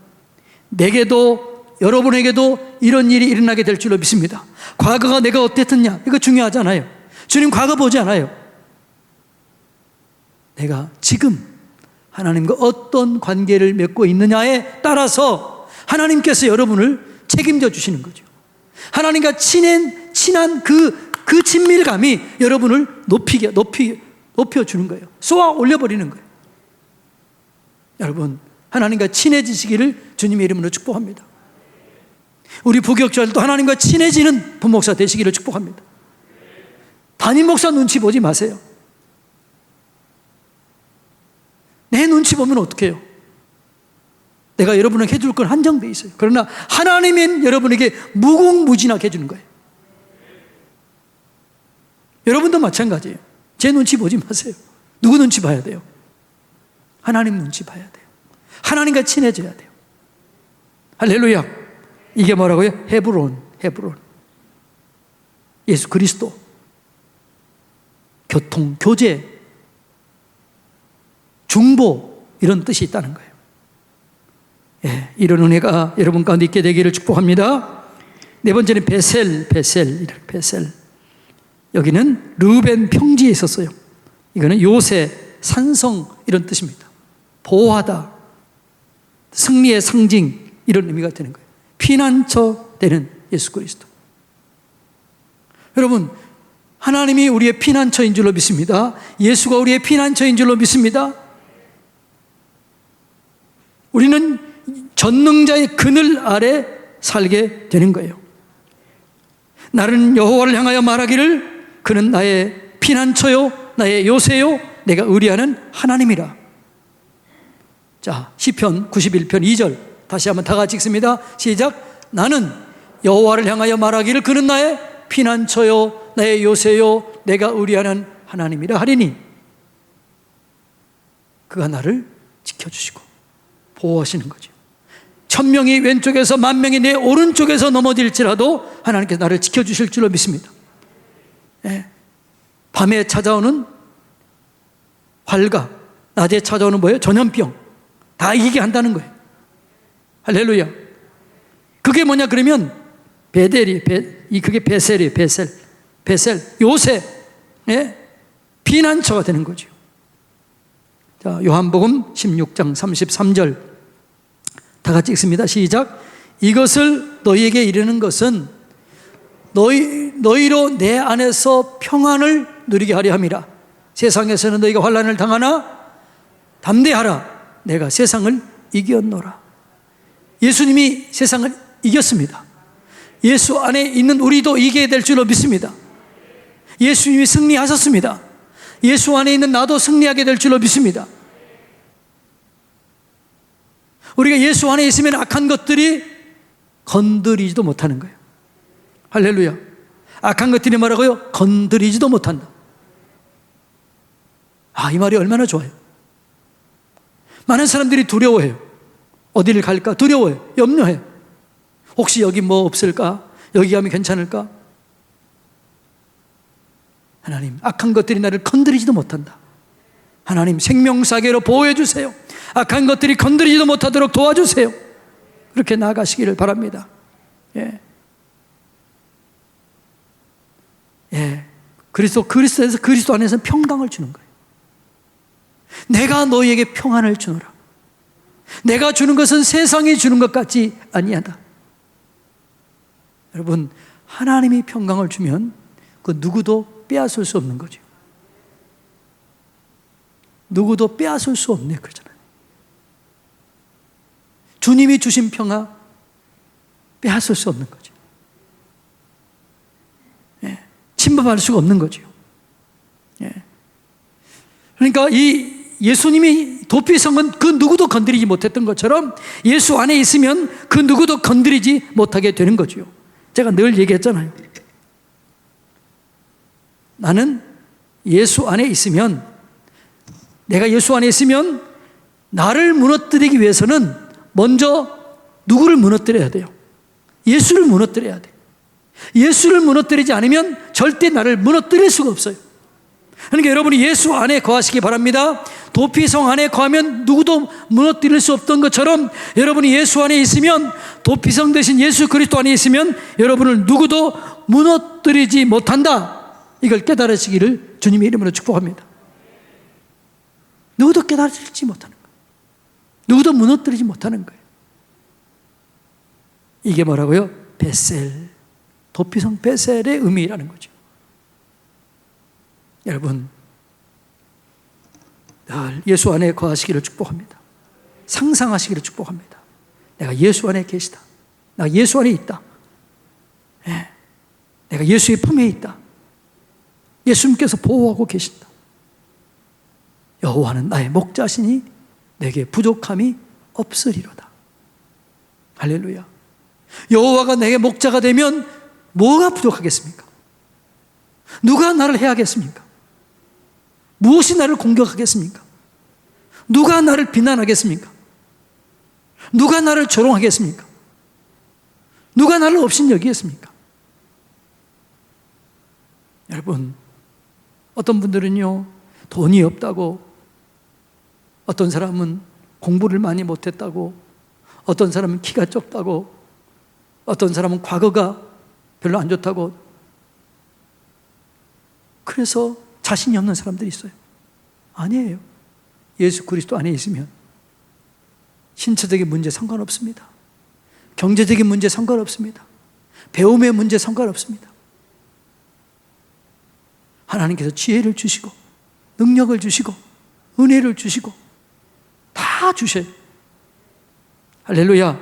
내게도 여러분에게도 이런 일이 일어나게 될 줄로 믿습니다. 과거가 내가 어땠느냐 이거 중요하지 않아요. 주님 과거 보지 않아요. 내가 지금 하나님과 어떤 관계를 맺고 있느냐에 따라서 하나님께서 여러분을 책임져 주시는 거죠. 하나님과 친한 그 친밀감이 여러분을 높여주는 거예요. 쏘아 올려버리는 거예요. 여러분, 하나님과 친해지시기를 주님의 이름으로 축복합니다. 우리 부교육자들도 하나님과 친해지는 부목사 되시기를 축복합니다. 담임 목사 눈치 보지 마세요. 내 눈치 보면 어떡해요? 내가 여러분에게 해줄 건 한정되어 있어요. 그러나 하나님은 여러분에게 무궁무진하게 해주는 거예요. 여러분도 마찬가지예요. 제 눈치 보지 마세요. 누구 눈치 봐야 돼요? 하나님 눈치 봐야 돼요. 하나님과 친해져야 돼요. 할렐루야. 이게 뭐라고요? 헤브론. 예수 그리스도. 교통, 교제, 중보, 이런 뜻이 있다는 거예요. 예, 이런 은혜가 여러분 가운데 있게 되기를 축복합니다. 네 번째는 베셀. 여기는 르벤 평지에 있었어요. 이거는 요새, 산성, 이런 뜻입니다. 보호하다, 승리의 상징, 이런 의미가 되는 거예요. 피난처 되는 예수 그리스도. 여러분, 하나님이 우리의 피난처인 줄로 믿습니다. 예수가 우리의 피난처인 줄로 믿습니다. 우리는 전능자의 그늘 아래 살게 되는 거예요. 나는 여호와를 향하여 말하기를 그는 나의 피난처요 나의 요새요 내가 의리하는 하나님이라. 자, 시편 91편 2절 다시 한번 다 같이 읽습니다. 시작. 나는 여호와를 향하여 말하기를 그는 나의 피난처요 나의 요새요 내가 의리하는 하나님이라 하리니. 그가 나를 지켜주시고 보호하시는 거죠. 1000명이 왼쪽에서 10,000명이 내 오른쪽에서 넘어질지라도 하나님께서 나를 지켜주실 줄로 믿습니다. 예. 밤에 찾아오는 활과 낮에 찾아오는 뭐예요? 전염병 다 이기게 한다는 거예요. 할렐루야. 그게 뭐냐 그러면 그게 베셀이에요. 베셀, 요새, 예? 피난처가 되는 거죠. 자, 요한복음 16장 33절 다 같이 읽습니다. 시작. 이것을 너희에게 이르는 것은 너희로 내 안에서 평안을 누리게 하려 함이라. 세상에서는 너희가 환난을 당하나 담대하라. 내가 세상을 이겼노라. 예수님이 세상을 이겼습니다. 예수 안에 있는 우리도 이기게 될 줄로 믿습니다. 예수님이 승리하셨습니다. 예수 안에 있는 나도 승리하게 될 줄로 믿습니다. 우리가 예수 안에 있으면 악한 것들이 건드리지도 못하는 거예요. 할렐루야. 악한 것들이 뭐라고요? 건드리지도 못한다. 이 말이 얼마나 좋아요. 많은 사람들이 두려워해요. 어디를 갈까 두려워해요. 염려해요. 혹시 여기 뭐 없을까? 여기 가면 괜찮을까? 하나님, 악한 것들이 나를 건드리지도 못한다. 하나님, 생명사계로 보호해 주세요. 악한 것들이 건드리지도 못하도록 도와주세요. 그렇게 나아가시기를 바랍니다. 예. 그리스도 안에서 평강을 주는 거예요. 내가 너희에게 평안을 주노라. 내가 주는 것은 세상이 주는 것 같지 아니하다. 여러분, 하나님이 평강을 주면 그 누구도 빼앗을 수 없는 거죠. 누구도 빼앗을 수 없네 그러잖아요. 주님이 주신 평화 빼앗을 수 없는 거죠. 예. 침범할 수가 없는 거죠. 예. 그러니까 이 예수님이 도피성은 그 누구도 건드리지 못했던 것처럼 예수 안에 있으면 그 누구도 건드리지 못하게 되는 거죠. 제가 늘 얘기했잖아요. 나는 예수 안에 있으면, 내가 예수 안에 있으면 나를 무너뜨리기 위해서는 먼저 누구를 무너뜨려야 돼요? 예수를 무너뜨려야 돼요. 예수를 무너뜨리지 않으면 절대 나를 무너뜨릴 수가 없어요. 그러니까 여러분이 예수 안에 거하시기 바랍니다. 도피성 안에 거하면 누구도 무너뜨릴 수 없던 것처럼 여러분이 예수 안에 있으면, 도피성 대신 예수 그리스도 안에 있으면 여러분을 누구도 무너뜨리지 못한다. 이걸 깨달으시기를 주님의 이름으로 축복합니다. 누구도 깨달지 못하는 거예요. 누구도 무너뜨리지 못하는 거예요. 이게 뭐라고요? 베셀, 도피성 베셀의 의미라는 거죠. 여러분, 늘 예수 안에 거하시기를 축복합니다. 상상하시기를 축복합니다. 내가 예수 안에 계시다. 내가 예수 안에 있다. 네. 내가 예수의 품에 있다. 예수님께서 보호하고 계신다. 여호와는 나의 목자시니 내게 부족함이 없으리로다. 할렐루야. 여호와가 내게 목자가 되면 뭐가 부족하겠습니까? 누가 나를 해야겠습니까? 무엇이 나를 공격하겠습니까? 누가 나를 비난하겠습니까? 누가 나를 조롱하겠습니까? 누가 나를 업신여기겠습니까? 여러분, 어떤 분들은요, 돈이 없다고, 어떤 사람은 공부를 많이 못했다고, 어떤 사람은 키가 적다고, 어떤 사람은 과거가 별로 안 좋다고, 그래서 자신이 없는 사람들이 있어요. 아니에요. 예수 그리스도 안에 있으면 신체적인 문제 상관없습니다. 경제적인 문제 상관없습니다. 배움의 문제 상관없습니다. 하나님께서 지혜를 주시고 능력을 주시고 은혜를 주시고 다 주셔요. 할렐루야.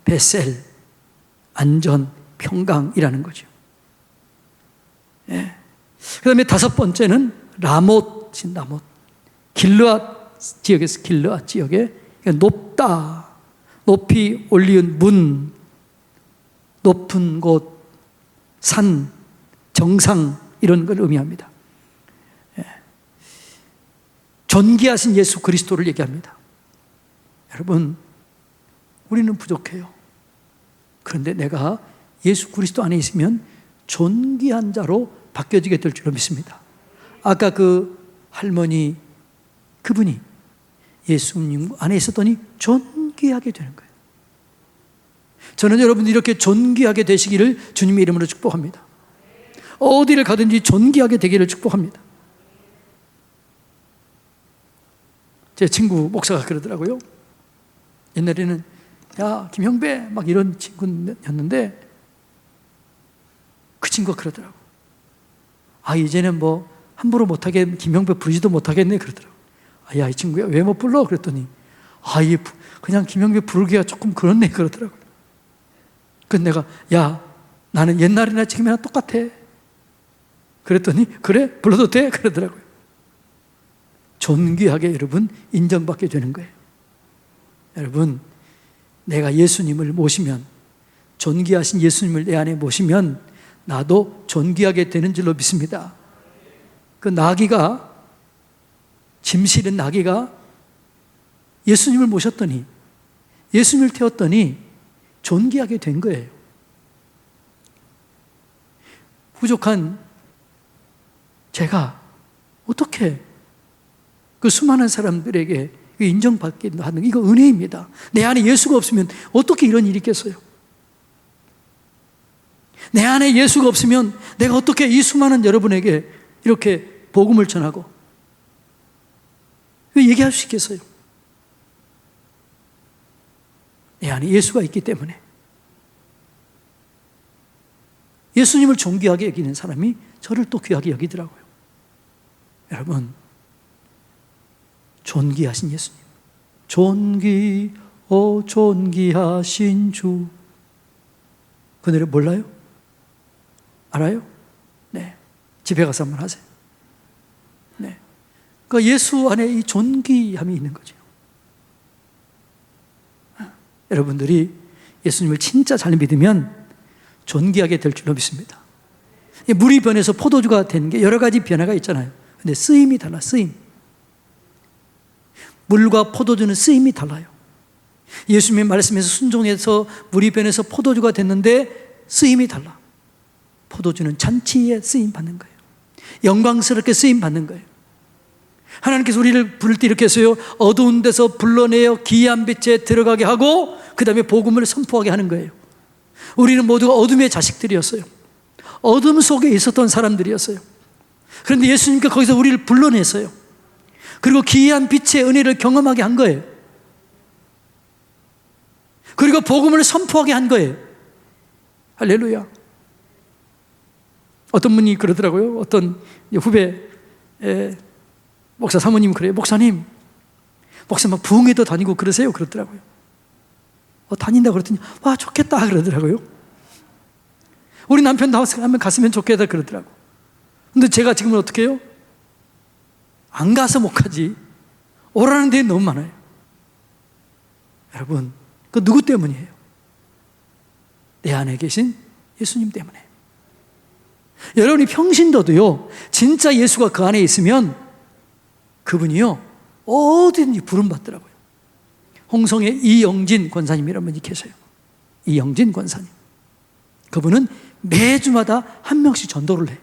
베셀, 안전, 평강이라는 거죠. 예. 그 다음에 다섯 번째는 라못, 길르앗 지역에서, 길르앗 지역에 높다, 높이 올리은 문, 높은 곳, 산, 정상, 이런 걸 의미합니다. 예. 존귀하신 예수 그리스도를 얘기합니다. 여러분, 우리는 부족해요. 그런데 내가 예수 그리스도 안에 있으면 존귀한 자로 바뀌어지게 될 줄로 믿습니다. 아까 그 할머니, 그분이 예수님 안에 있었더니 존귀하게 되는 거예요. 저는 여러분들이 이렇게 존귀하게 되시기를 주님의 이름으로 축복합니다. 어디를 가든지 존귀하게 되기를 축복합니다. 제 친구 목사가 그러더라고요. 옛날에는 야 김형배 막 이런 친구였는데 그 친구가 그러더라고. 아 이제는 뭐 함부로 못하게 김형배 부르지도 못하겠네 그러더라고. 아, 야 이 친구야 왜 못 불러? 그랬더니 아 이 그냥 김형배 부르기가 조금 그렇네 그러더라고. 그래서 내가 야 나는 옛날이나 지금이나 똑같아. 그랬더니 그래 불러도 돼? 그러더라고요. 존귀하게 여러분 인정받게 되는 거예요. 여러분 내가 예수님을 모시면, 존귀하신 예수님을 내 안에 모시면 나도 존귀하게 되는 줄로 믿습니다. 그 나귀가, 짐 실은 나귀가 예수님을 모셨더니, 예수님을 태웠더니 존귀하게 된 거예요. 부족한 제가 어떻게 그 수많은 사람들에게 인정받기도 하는, 이거 은혜입니다. 내 안에 예수가 없으면 어떻게 이런 일이 있겠어요? 내 안에 예수가 없으면 내가 어떻게 이 수많은 여러분에게 이렇게 복음을 전하고 얘기할 수 있겠어요? 내 안에 예수가 있기 때문에. 예수님을 존귀하게 여기는 사람이 저를 또 귀하게 여기더라고요. 여러분, 존귀하신 예수님, 존귀하신 주, 그 노래 몰라요? 알아요? 네, 집에 가서 한번 하세요. 네, 그러니까 예수 안에 이 존귀함이 있는 거죠. 여러분들이 예수님을 진짜 잘 믿으면 존귀하게 될 줄로 믿습니다. 물이 변해서 포도주가 된 게 여러 가지 변화가 있잖아요. 근데 쓰임이 달라, 쓰임. 물과 포도주는 쓰임이 달라요. 예수님의 말씀에서 순종해서 물이 변해서 포도주가 됐는데 쓰임이 달라. 포도주는 잔치에 쓰임 받는 거예요. 영광스럽게 쓰임 받는 거예요. 하나님께서 우리를 부를 때 이렇게 했어요. 어두운 데서 불러내어 기이한 빛에 들어가게 하고 그 다음에 복음을 선포하게 하는 거예요. 우리는 모두가 어둠의 자식들이었어요. 어둠 속에 있었던 사람들이었어요. 그런데 예수님께서 거기서 우리를 불러냈어요. 그리고 기이한 빛의 은혜를 경험하게 한 거예요. 그리고 복음을 선포하게 한 거예요. 할렐루야. 어떤 분이 그러더라고요. 어떤 후배 목사 사모님 그래요. 목사님 막 부흥회도 다니고 그러세요? 그러더라고요. 다닌다 그랬더니 와 좋겠다 그러더라고요. 우리 남편 한번 갔으면 좋겠다 그러더라고. 근데 제가 지금은 어떻게 해요? 안 가서 못 가지. 오라는 데는 너무 많아요. 여러분, 그 누구 때문이에요? 내 안에 계신 예수님 때문에. 여러분이 평신도도요, 진짜 예수가 그 안에 있으면 그분이요, 어디든지 부름받더라고요. 홍성의 이영진 권사님이라는 분이 계세요. 이영진 권사님. 그분은 매주마다 한 명씩 전도를 해요.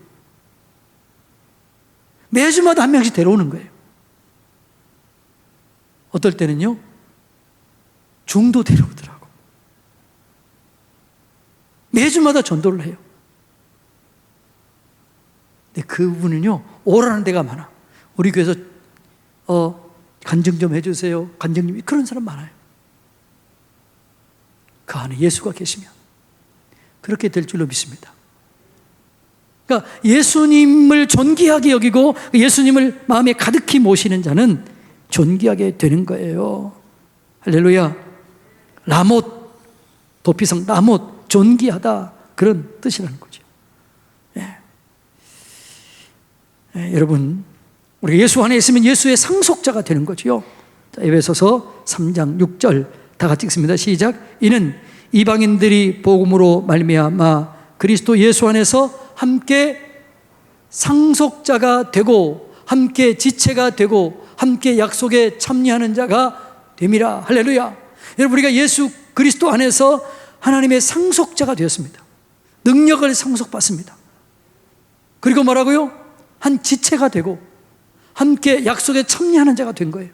매주마다 한 명씩 데려오는 거예요. 어떨 때는요, 중도 데려오더라고. 매주마다 전도를 해요. 근데 그분은요, 오라는 데가 많아. 우리 교회에서 간증 좀 해주세요. 간증님, 그런 사람 많아요. 그 안에 예수가 계시면 그렇게 될 줄로 믿습니다. 그러니까 예수님을 존귀하게 여기고 예수님을 마음에 가득히 모시는 자는 존귀하게 되는 거예요. 할렐루야. 라못, 도피성 라못, 존귀하다, 그런 뜻이라는 거죠. 예. 예, 여러분, 우리 예수 안에 있으면 예수의 상속자가 되는 거죠. 에베소서 3장 6절 다 같이 읽습니다. 시작. 이는 이방인들이 복음으로 말미암아 그리스도 예수 안에서 함께 상속자가 되고 함께 지체가 되고 함께 약속에 참여하는 자가 됨이라. 할렐루야. 여러분, 우리가 예수 그리스도 안에서 하나님의 상속자가 되었습니다. 능력을 상속받습니다. 그리고 뭐라고요? 한 지체가 되고 함께 약속에 참여하는 자가 된 거예요.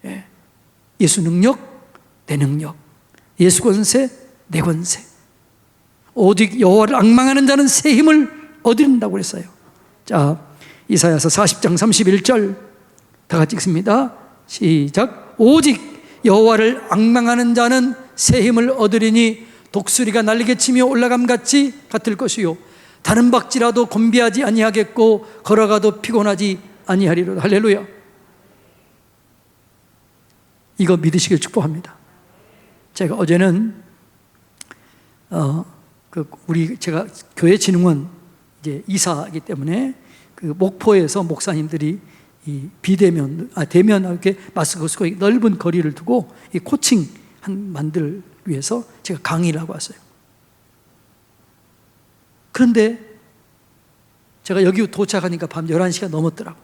예. 예수 능력, 내 능력. 예수 권세, 내 권세. 오직 여호와를 앙망하는 자는 새 힘을 얻는다고 그랬어요. 자, 이사야서 40장 31절 다 같이 읽습니다. 시작. 오직 여호와를 앙망하는 자는 새 힘을 얻으리니 독수리가 날개 치며 올라감 같이 같을 것이요 다른 박지라도 곤비하지 아니하겠고 걸어가도 피곤하지 아니하리로다. 할렐루야. 이거 믿으시길 축복합니다. 제가 어제는 제가 교회 진흥원 이제 이사이기 때문에 그 목포에서 목사님들이 이 대면 이렇게 마스크 쓰고 넓은 거리를 두고 이 코칭 만들 위해서 제가 강의를 하고 왔어요. 그런데 제가 여기 도착하니까 밤 11시가 넘었더라고.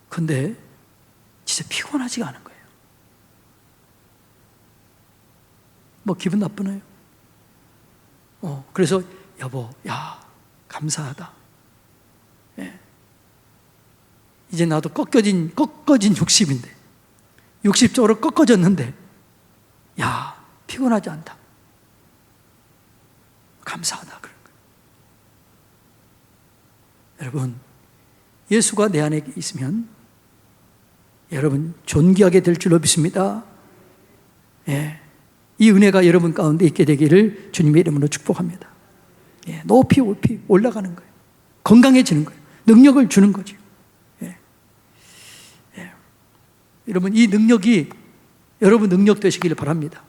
근데 진짜 피곤하지가 않은 거예요. 뭐 기분 나쁘나요? 그래서 여보, 야, 감사하다. 예. 이제 나도 꺾어진 60인데 60쪽으로 꺾어졌는데 야, 피곤하지 않다. 감사하다. 그런 거예요. 여러분, 예수가 내 안에 있으면 여러분 존귀하게 될 줄로 믿습니다. 예. 이 은혜가 여러분 가운데 있게 되기를 주님의 이름으로 축복합니다. 예. 높이 올라가는 거예요. 건강해지는 거예요. 능력을 주는 거죠. 예. 예. 여러분, 이 능력이 여러분 능력 되시기를 바랍니다.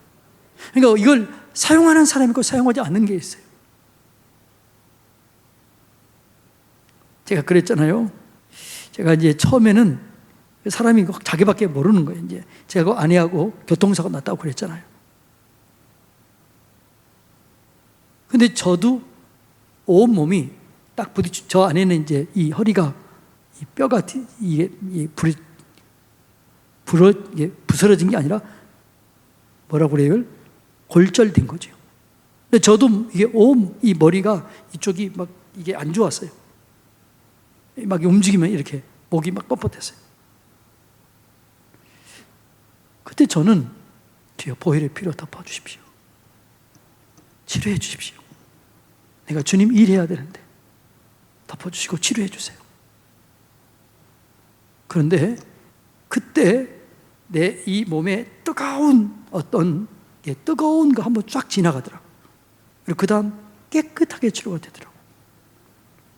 그러니까 이걸 사용하는 사람이 있고 사용하지 않는 게 있어요. 제가 그랬잖아요. 제가 이제 처음에는 사람이 자기밖에 모르는 거예요. 이제 제가 아내하고 교통사고 났다고 그랬잖아요. 근데 저도 온 몸이 딱 저 안에는 이제 이 허리가 이 뼈가 이게 부스러진 게 아니라 뭐라고 그래요? 골절된 거죠. 근데 저도 이게 이 머리가 이쪽이 막 이게 안 좋았어요. 막 움직이면 이렇게 목이 막 뻣뻣했어요. 그때 저는 주여 보혈의 피로 덮어주십시오. 치료해 주십시오. 내가 주님 일해야 되는데 덮어주시고 치료해 주세요. 그런데 그때 내 이 몸에 뜨거운 뜨거운 거 한번 쫙 지나가더라고요. 그리고 그 다음 깨끗하게 치료가 되더라고요.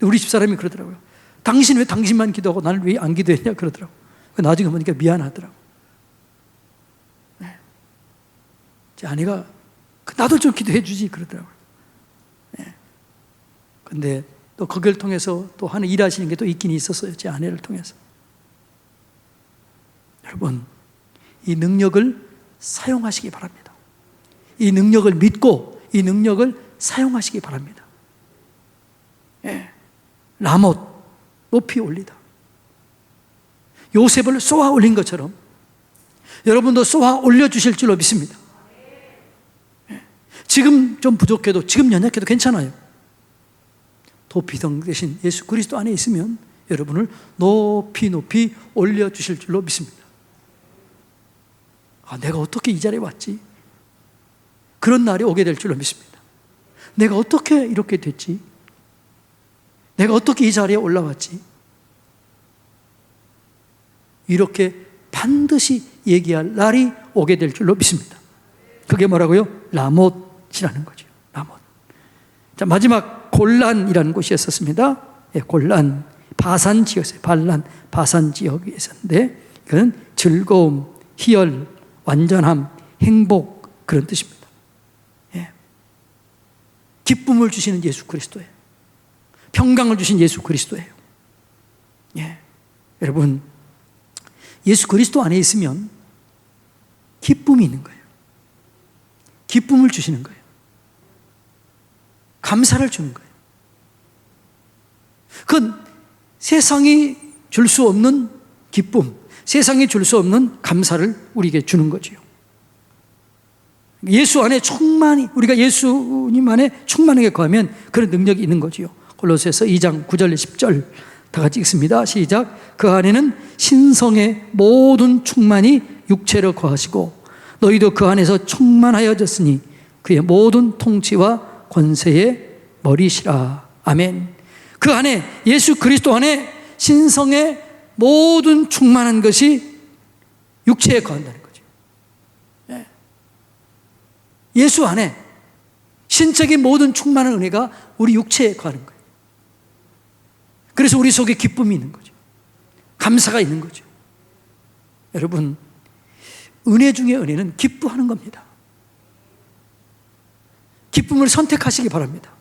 우리 집사람이 그러더라고요. 당신 왜 당신만 기도하고 나는 왜 안 기도했냐 그러더라고요. 나중에 보니까 미안하더라고요. 네. 제 아내가 나도 좀 기도해 주지 그러더라고요. 네. 근데 또 거기를 통해서 또 하는 일하시는 게 또 있긴 있었어요. 제 아내를 통해서. 여러분, 이 능력을 사용하시기 바랍니다. 이 능력을 믿고 이 능력을 사용하시기 바랍니다. 예. 라못 높이 올리다. 요셉을 쏘아 올린 것처럼 여러분도 쏘아 올려주실 줄로 믿습니다. 예. 지금 좀 부족해도 지금 연약해도 괜찮아요. 도피성 대신 예수 그리스도 안에 있으면 여러분을 높이 올려주실 줄로 믿습니다. 내가 어떻게 이 자리에 왔지? 그런 날이 오게 될 줄로 믿습니다. 내가 어떻게 이렇게 됐지? 내가 어떻게 이 자리에 올라왔지? 이렇게 반드시 얘기할 날이 오게 될 줄로 믿습니다. 그게 뭐라고요? 라못이라는 거죠. 라못. 자, 마지막 골란이라는 곳이 있었습니다. 예, 골란. 바산 지역이었어요. 바산 지역에 있었는데 그건 즐거움, 희열, 완전함, 행복 그런 뜻입니다. 예. 기쁨을 주시는 예수 그리스도예요. 평강을 주신 예수 그리스도예요. 예. 여러분, 예수 그리스도 안에 있으면 기쁨이 있는 거예요. 기쁨을 주시는 거예요. 감사를 주는 거예요. 그건 세상이 줄 수 없는 기쁨, 세상이 줄 수 없는 감사를 우리에게 주는 거지요. 예수 안에 충만히, 우리가 예수님 안에 충만하게 거하면 그런 능력이 있는 거지요. 골로새서 2장 9절 10절 다 같이 읽습니다. 시작. 그 안에는 신성의 모든 충만이 육체로 거하시고 너희도 그 안에서 충만하여졌으니 그의 모든 통치와 권세의 머리시라. 아멘. 그 안에, 예수 그리스도 안에 신성의 모든 충만한 것이 육체에 거한다는 거죠. 예수 안에 신적인 모든 충만한 은혜가 우리 육체에 거하는 거예요. 그래서 우리 속에 기쁨이 있는 거죠. 감사가 있는 거죠. 여러분, 은혜 중에 은혜는 기뻐하는 겁니다. 기쁨을 선택하시기 바랍니다.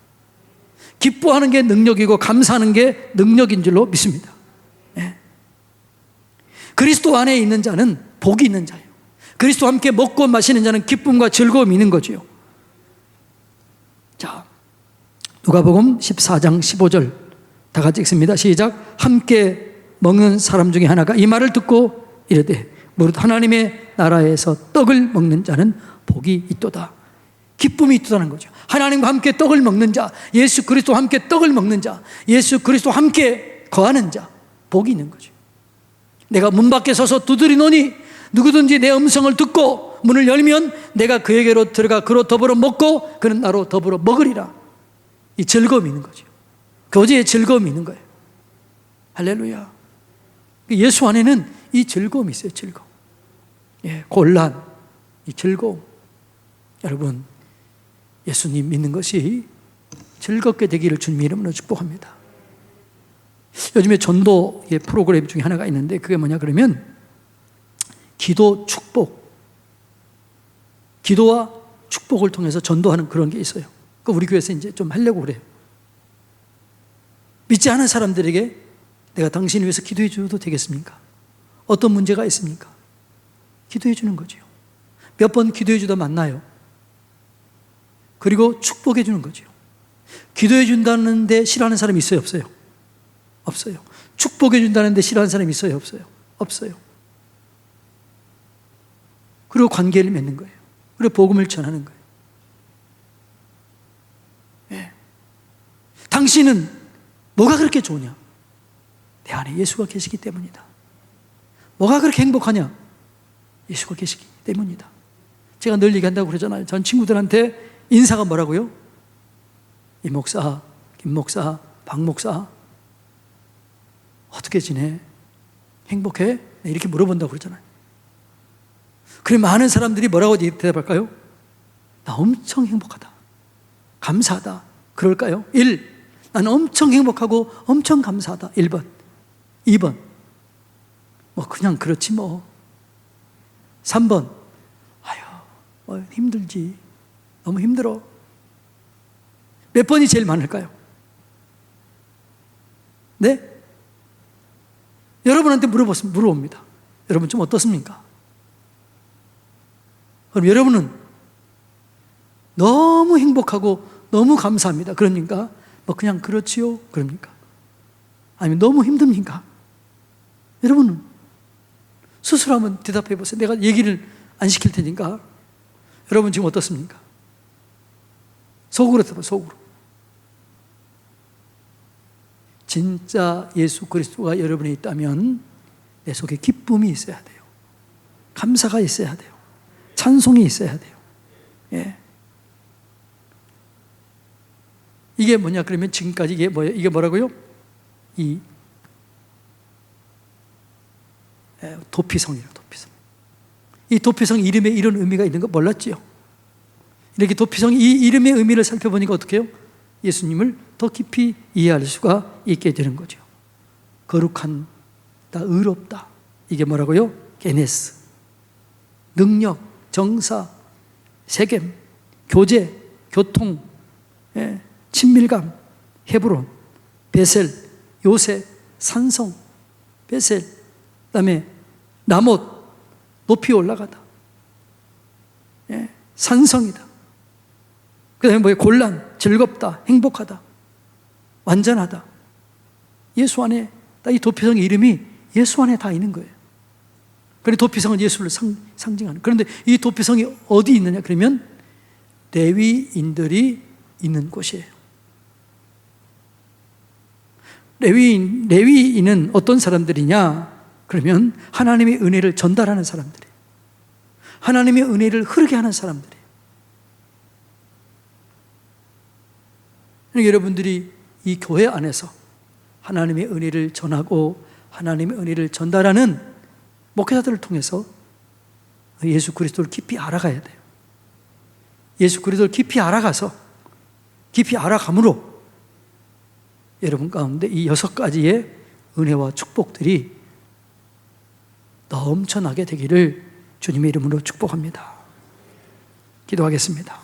기뻐하는 게 능력이고 감사하는 게 능력인 줄로 믿습니다. 그리스도 안에 있는 자는 복이 있는 자예요. 그리스도와 함께 먹고 마시는 자는 기쁨과 즐거움이 있는 거죠. 자, 누가복음 14장 15절 다 같이 읽습니다. 시작. 함께 먹는 사람 중에 하나가 이 말을 듣고 이르되 무릇 하나님의 나라에서 떡을 먹는 자는 복이 있도다. 기쁨이 있다는 거죠. 하나님과 함께 떡을 먹는 자, 예수 그리스도와 함께 떡을 먹는 자, 예수 그리스도와 함께 거하는 자, 복이 있는 거죠. 내가 문 밖에 서서 두드리노니 누구든지 내 음성을 듣고 문을 열면 내가 그에게로 들어가 그로 더불어 먹고 그는 나로 더불어 먹으리라. 이 즐거움이 있는 거죠. 교제의 즐거움이 있는 거예요. 할렐루야. 예수 안에는 이 즐거움이 있어요. 즐거움. 곤란, 이 즐거움. 여러분, 예수님 믿는 것이 즐겁게 되기를 주님 이름으로 축복합니다. 요즘에 전도의 프로그램 중에 하나가 있는데 그게 뭐냐 그러면 기도 축복, 기도와 축복을 통해서 전도하는 그런 게 있어요. 그 우리 교회에서 이제 좀 하려고 그래요. 믿지 않은 사람들에게 내가 당신을 위해서 기도해 줘도 되겠습니까? 어떤 문제가 있습니까? 기도해 주는 거죠. 몇 번 기도해 주다 만나요. 그리고 축복해 주는 거죠. 기도해 준다는데 싫어하는 사람이 있어요? 없어요? 없어요. 축복해 준다는데 싫어하는 사람이 있어요? 없어요? 없어요. 그리고 관계를 맺는 거예요. 그리고 복음을 전하는 거예요. 당신은 뭐가 그렇게 좋으냐? 내 안에 예수가 계시기 때문이다. 뭐가 그렇게 행복하냐? 예수가 계시기 때문이다. 제가 늘 얘기한다고 그러잖아요. 전 친구들한테 인사가 뭐라고요? 이 목사, 김 목사, 박 목사 어떻게 지내? 행복해? 이렇게 물어본다고 그러잖아요. 그래 많은 사람들이 뭐라고 대답할까요? 나 엄청 행복하다. 감사하다. 그럴까요? 1. 나는 엄청 행복하고 엄청 감사하다. 1번. 2번. 뭐 그냥 그렇지 뭐. 3번. 아유, 힘들지. 너무 힘들어. 몇 번이 제일 많을까요? 네? 여러분한테 물어봅니다. 여러분 좀 어떻습니까? 그럼 여러분은 너무 행복하고 너무 감사합니다. 그러니까 뭐 그냥 그렇지요? 그럽니까? 아니면 너무 힘듭니까? 여러분은 스스로 한번 대답해 보세요. 내가 얘기를 안 시킬 테니까. 여러분 지금 어떻습니까? 속으로 대답해, 속으로. 진짜 예수 그리스도가 여러분에 있다면 내 속에 기쁨이 있어야 돼요. 감사가 있어야 돼요. 찬송이 있어야 돼요. 예. 이게 뭐냐 그러면 지금까지 이게 뭐예요? 이게 뭐라고요? 이 도피성이에요. 도피성. 이 도피성 이름에 이런 의미가 있는 거 몰랐지요? 이렇게 도피성 이 이름의 의미를 살펴보니까 어떻게 해요? 예수님을 더 깊이 이해할 수가 있게 되는 거죠. 거룩한, 의롭다. 이게 뭐라고요? 게네스. 능력, 정사, 세겜, 교제, 교통, 친밀감, 헤브론, 베셀, 요새, 산성, 베셀, 그다음에 나못, 높이 올라가다. 산성이다. 그 다음에 뭐예요? 곤란, 즐겁다, 행복하다, 완전하다. 예수 안에, 이 도피성의 이름이 예수 안에 다 있는 거예요. 그런데 도피성은 예수를 상징하는. 그런데 이 도피성이 어디 있느냐? 그러면 레위인들이 있는 곳이에요. 레위인은 어떤 사람들이냐? 그러면 하나님의 은혜를 전달하는 사람들이에요. 하나님의 은혜를 흐르게 하는 사람들이에요. 여러분들이 이 교회 안에서 하나님의 은혜를 전하고 하나님의 은혜를 전달하는 목회자들을 통해서 예수 그리스도를 깊이 알아가야 돼요. 예수 그리스도를 깊이 알아가서 깊이 알아감으로 여러분 가운데 이 6가지의 은혜와 축복들이 넘쳐나게 되기를 주님의 이름으로 축복합니다. 기도하겠습니다.